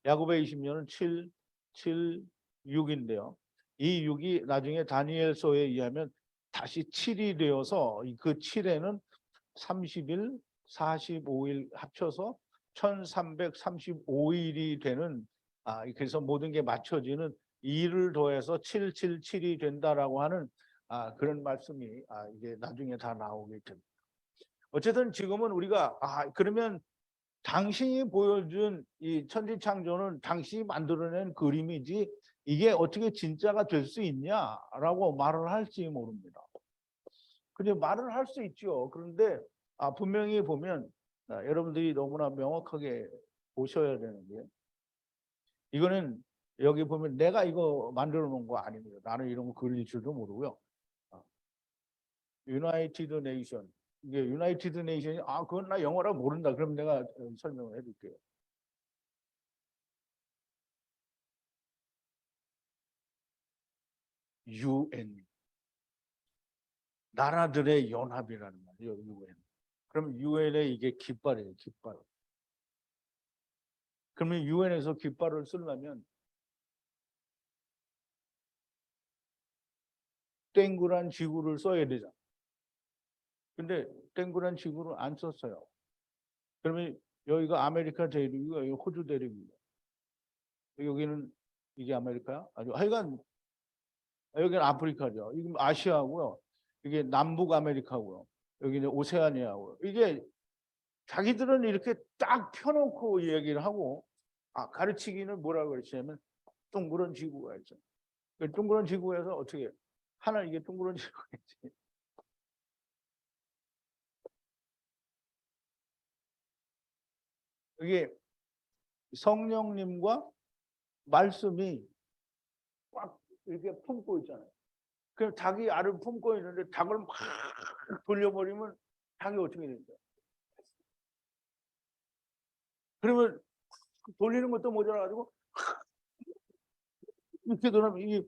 야곱의 20년은 7, 6인데요. 이 6이 나중에 다니엘서에 의하면 다시 7이 되어서 그 7에는 30일, 45일 합쳐서 1335일이 되는 그래서 모든 게 맞춰지는 2를 더해서 777이 된다라고 하는 그런 말씀이 이게 나중에 다 나오게 됩니다. 어쨌든 지금은 우리가 그러면 당신이 보여준 이 천지창조는 당신이 만들어낸 그림이지 이게 어떻게 진짜가 될 수 있냐라고 말을 할지 모릅니다. 근데 말을 할 수 있죠. 그런데 분명히 보면 여러분들이 너무나 명확하게 보셔야 되는 게 이거는 여기 보면 내가 이거 만들어 놓은 거 아닙니다. 나는 이런 거 그릴 줄도 모르고요. 유나이티드 네이션. 이게 유나이티드 네이션이 그건 나 영어라 모른다. 그럼 내가 설명을 해줄게요. UN. 나라들의 연합이라는 말이에요. UN. 그럼 UN의 이게 깃발이에요. 깃발. 그러면 UN에서 깃발을 쓰려면 땡굴한 지구를 써야 되잖아. 근데 땡굴한 지구를 안 썼어요. 그러면 여기가 아메리카 대륙이고 여기 호주 대륙이고 여기는 이게 아메리카야? 아주 하여간 여기는 아프리카죠. 이게 아시아고요. 이게 남북 아메리카고요. 여기는 오세아니아고요. 이게 자기들은 이렇게 딱 펴놓고 얘기를 하고 가르치기는 뭐라고 그랬냐면 둥그런 지구가 있죠. 둥그런 지구에서 어떻게 하나 이게 둥그런 지구겠지. 이게 성령님과 말씀이 꽉 이렇게 품고 있잖아요. 그럼 닭이 알을 품고 있는데 닭을 막 돌려버리면 닭이 어떻게 됩니까? 그러면 돌리는 것도 모자라가지고 이렇게 돌아면 이게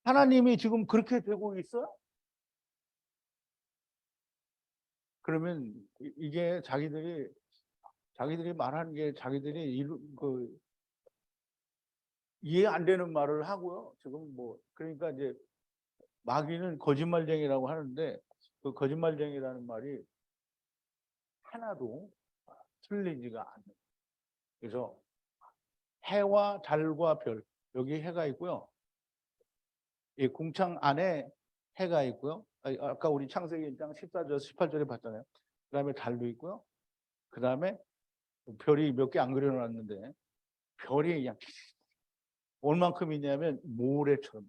하나님이 지금 그렇게 되고 있어? 그러면 이게 자기들이 말하는 게 자기들이 이해 안 되는 말을 하고요. 지금 뭐 그러니까 이제 마귀는 거짓말쟁이라고 하는데 그 거짓말쟁이라는 말이 하나도 틀리지가 않는. 그래서 해와 달과 별, 여기 해가 있고요. 이 궁창 안에 해가 있고요. 아까 우리 창세기 1장 14절, 18절에 봤잖아요. 그다음에 달도 있고요. 그다음에 별이 몇 개 안 그려놨는데 별이 그냥 얼만큼 있냐면 모래처럼.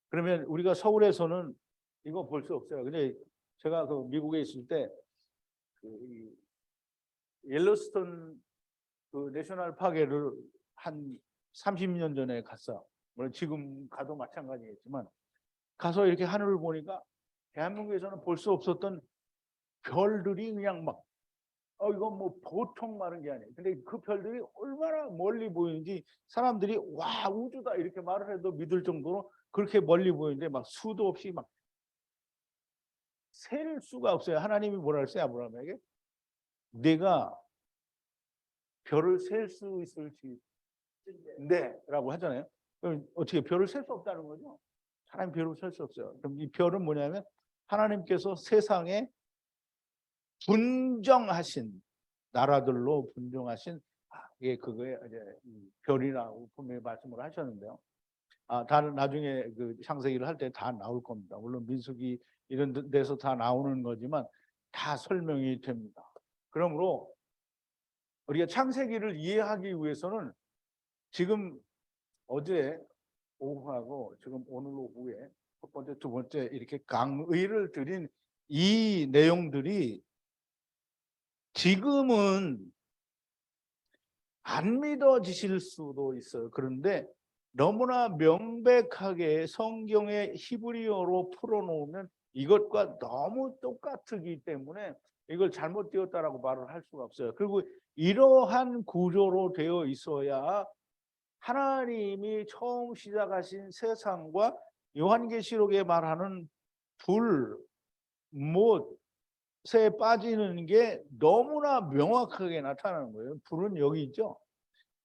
그러면 우리가 서울에서는 이거 볼 수 없어요. 근데 제가 그 미국에 있을 때 그 옐로스톤 그 내셔널 파크를 한 30년 전에 갔어. 물론 지금 가도 마찬가지겠지만 가서 이렇게 하늘을 보니까 대한민국에서는 볼 수 없었던 별들이 그냥 막 이건 뭐 보통 많은 게 아니에요. 근데 그 별들이 얼마나 멀리 보이는지 사람들이 와 우주다 이렇게 말을 해도 믿을 정도로 그렇게 멀리 보이는데 막 수도 없이 막 셀 수가 없어요. 하나님이 뭐라 했어요 아브라함에게? 내가 별을 셀 수 있을지 네라고 하잖아요. 그럼 어떻게 별을 셀 수 없다는 거죠? 사람이 별을 셀 수 없어요. 그럼 이 별은 뭐냐면 하나님께서 세상에 분정하신 나라들로 분정하신 이게 그거에 이제 별이라고 분명히 말씀을 하셨는데요. 다 나중에 그 창세기를 할 때 다 나올 겁니다. 물론 민수기 이런 데서 다 나오는 거지만 다 설명이 됩니다. 그러므로 우리가 창세기를 이해하기 위해서는 지금 어제 오후하고 지금 오늘 오후에 첫 번째, 두 번째 이렇게 강의를 드린 이 내용들이 지금은 안 믿어지실 수도 있어요. 그런데 너무나 명백하게 성경의 히브리어로 풀어놓으면 이것과 너무 똑같기 때문에 이걸 잘못 띄웠다라고 말을 할 수가 없어요. 그리고 이러한 구조로 되어 있어야 하나님이 처음 시작하신 세상과 요한계시록에 말하는 불, 못에 빠지는 게 너무나 명확하게 나타나는 거예요. 불은 여기 있죠.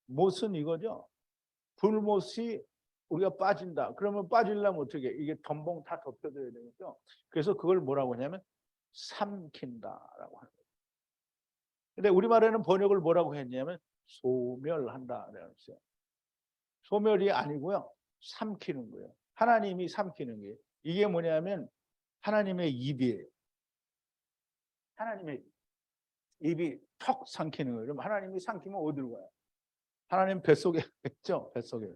못은 이거죠. 불못이 우리가 빠진다. 그러면 빠지려면 어떻게? 이게 덤벙 다 덮여져야 되겠죠. 그래서 그걸 뭐라고 하냐면 삼킨다라고 하는 거예요. 근데 우리말에는 번역을 뭐라고 했냐면 소멸한다라고 했어요. 소멸이 아니고요. 삼키는 거예요. 하나님이 삼키는 거예요. 이게 뭐냐면 하나님의 입이에요. 하나님의 입이 턱 삼키는 거예요. 그럼 하나님이 삼키면 어디로 가요? 하나님 뱃속에 있죠. 뱃속에.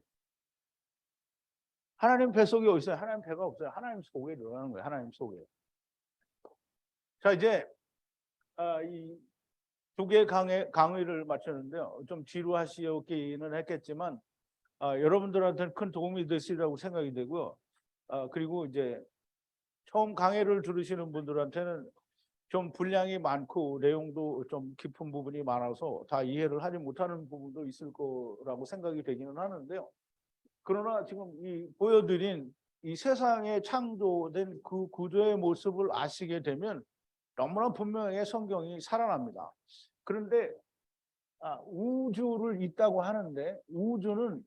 하나님 뱃속에 어디 있어요? 하나님 배가 없어요. 하나님 속에 들어가는 거예요. 하나님 속에. 자 이제 이 두 개 강의를 마쳤는데요. 좀 지루하시기는 했겠지만 여러분들한테는 큰 도움이 되시리라고 생각이 되고요. 그리고 이제 처음 강의를 들으시는 분들한테는 좀 분량이 많고 내용도 좀 깊은 부분이 많아서 다 이해를 하지 못하는 부분도 있을 거라고 생각이 되기는 하는데요. 그러나 지금 이 보여드린 이 세상에 창조된 그 구조의 모습을 아시게 되면 너무나 분명하게 성경이 살아납니다. 그런데 우주를 있다고 하는데 우주는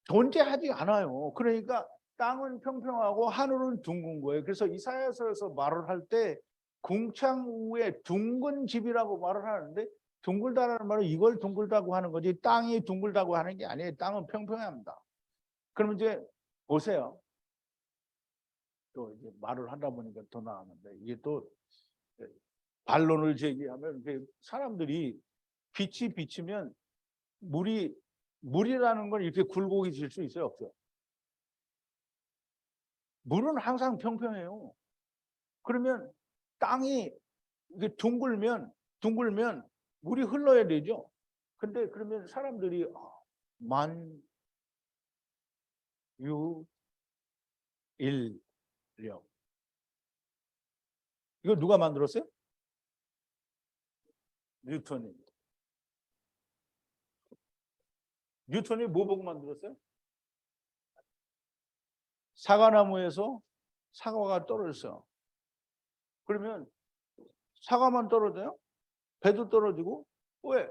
존재하지 않아요. 그러니까 땅은 평평하고 하늘은 둥근 거예요. 그래서 이사야서에서 말을 할 때 궁창 위에 둥근 집이라고 말을 하는데 둥글다라는 말은 이걸 둥글다고 하는 거지 땅이 둥글다고 하는 게 아니에요. 땅은 평평합니다. 그럼 이제 보세요. 또 이제 말을 하다 보니까 더 나왔는데 이게 또 반론을 제기하면 사람들이 빛이 비치면 물이라는 건 이렇게 굴곡이 질 수 있어요, 없어요? 물은 항상 평평해요. 그러면 땅이 이게 둥글면 물이 흘러야 되죠. 근데 그러면 사람들이 만유인력 이거 누가 만들었어요? 뉴턴이. 뉴턴이 뭐 보고 만들었어요? 사과나무에서 사과가 떨어졌어요. 그러면 사과만 떨어져요? 배도 떨어지고 왜?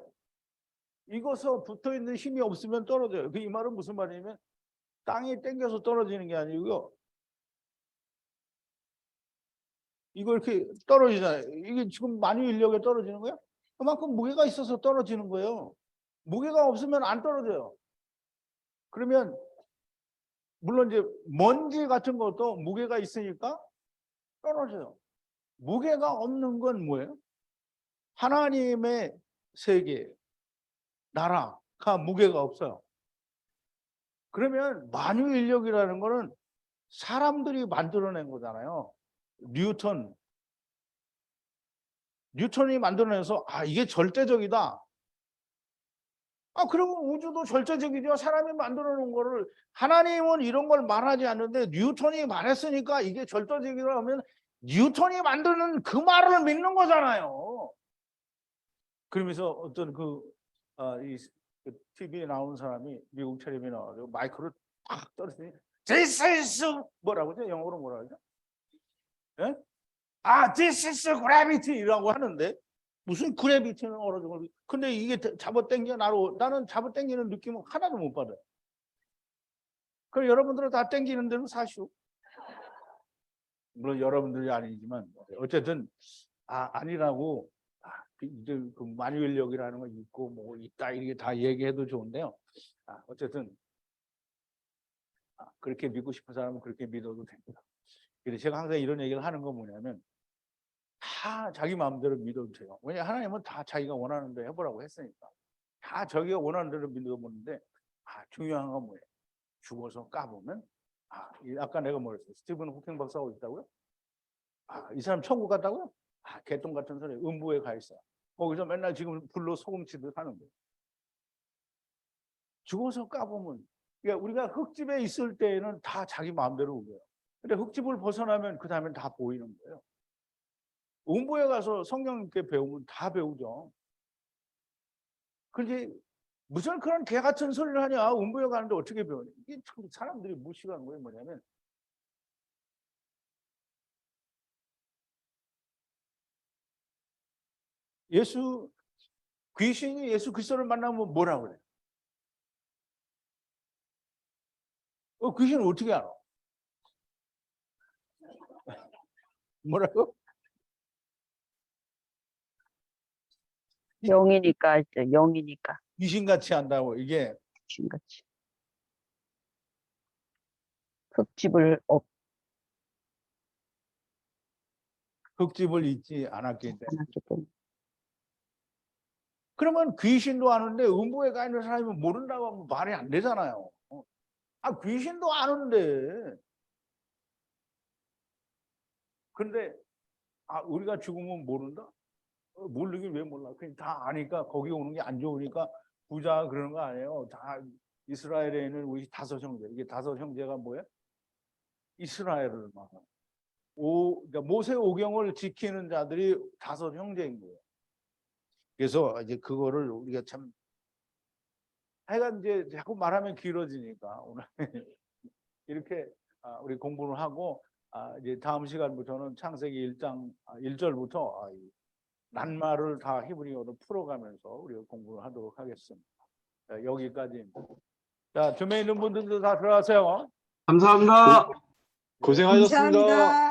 이것서 붙어있는 힘이 없으면 떨어져요. 이 말은 무슨 말이냐면 땅이 땡겨서 떨어지는 게 아니고요. 이거 이렇게 떨어지잖아요. 이게 지금 만유 인력에 떨어지는 거야? 그만큼 무게가 있어서 떨어지는 거예요. 무게가 없으면 안 떨어져요. 그러면 물론 이제 먼지 같은 것도 무게가 있으니까 떨어져요. 무게가 없는 건 뭐예요? 하나님의 세계, 나라가 무게가 없어요. 그러면 만유인력이라는 거는 사람들이 만들어낸 거잖아요. 뉴턴이 만들어내서 이게 절대적이다. 그러면 우주도 절대적이죠. 사람이 만들어 놓은 거를. 하나님은 이런 걸 말하지 않는데 뉴턴이 말했으니까 이게 절대적이라 하면 뉴턴이 만드는 그 말을 믿는 거잖아요. 그러면서 어떤 이 TV에 나온 사람이 미국 텔레비에 나와서 마이크를 탁 떨었더니 This is 뭐라고죠? 영어로 뭐라 그러죠? 예? This is gravity라고 하는데 무슨 그래비티는 얼어져. 근데 이게 잡아당겨 나는 잡아당기는 느낌은 하나도 못 받아요. 그럼 여러분들은 다 당기는 대로 사시오. 물론 여러분들이 아니지만 어쨌든 아니라고 이제 그 만유인력이라는 거 있고 뭐 있다 이게 다 얘기해도 좋은데요. 어쨌든 그렇게 믿고 싶은 사람은 그렇게 믿어도 됩니다. 그래서 제가 항상 이런 얘기를 하는 건 뭐냐면 다 자기 마음대로 믿어도 돼요. 왜냐 하나님은 다 자기가 원하는 대로 해보라고 했으니까. 다 자기가 원하는 대로 믿어보는데 중요한 건 뭐예요? 죽어서 까보면 아까 내가 뭐랬어요? 스티븐 호킹 박사가 있다고요? 이 사람 천국 갔다고요? 개똥 같은 소리. 음부에 가 있어요. 거기서 맨날 지금 불로 소금치듯 하는 거예요. 죽어서 까보면 그러니까 우리가 흙집에 있을 때에는 다 자기 마음대로 오고요. 근데 흙집을 벗어나면 그 다음엔 다 보이는 거예요. 음부에 가서 성경 있게 배우면 다 배우죠. 그런데 무슨 그런 개 같은 소리를 하냐? 음부에 가는데 어떻게 배우냐? 이게 참 사람들이 무식한 거예요. 뭐냐면 귀신이 예수 그리스도를 만나면 뭐라고 그래요? 귀신은 어떻게 알아? 뭐라고? 영이니까 알죠. 영이니까. 귀신같이 한다고 이게. 귀신같이. 흙집을 흙집을 잊지 않았기 때문에. 않았기 때문에. 그러면 귀신도 아는데 음부에 가 있는 사람이 모른다고 하면 말이 안 되잖아요. 귀신도 아는데. 근데 우리가 죽으면 모른다? 모르긴 왜 몰라? 그냥 다 아니까 거기 오는 게 안 좋으니까 부자 그러는 거 아니에요. 다 이스라엘에 있는 우리 다섯 형제. 이게 다섯 형제가 뭐예요? 이스라엘을 막. 그러니까 모세 오경을 지키는 자들이 다섯 형제인 거예요. 그래서 이제 그거를 우리가 참 하여간 이제 자꾸 말하면 길어지니까 오늘 이렇게 우리 공부를 하고 이제 다음 시간부터는 창세기 1장 1절부터 낱말을 다 히브리어로 풀어가면서 우리가 공부를 하도록 하겠습니다. 여기까지입니다. 자, 줌에 있는 분들도 다 들어가세요. 감사합니다. 고생하셨습니다. 감사합니다.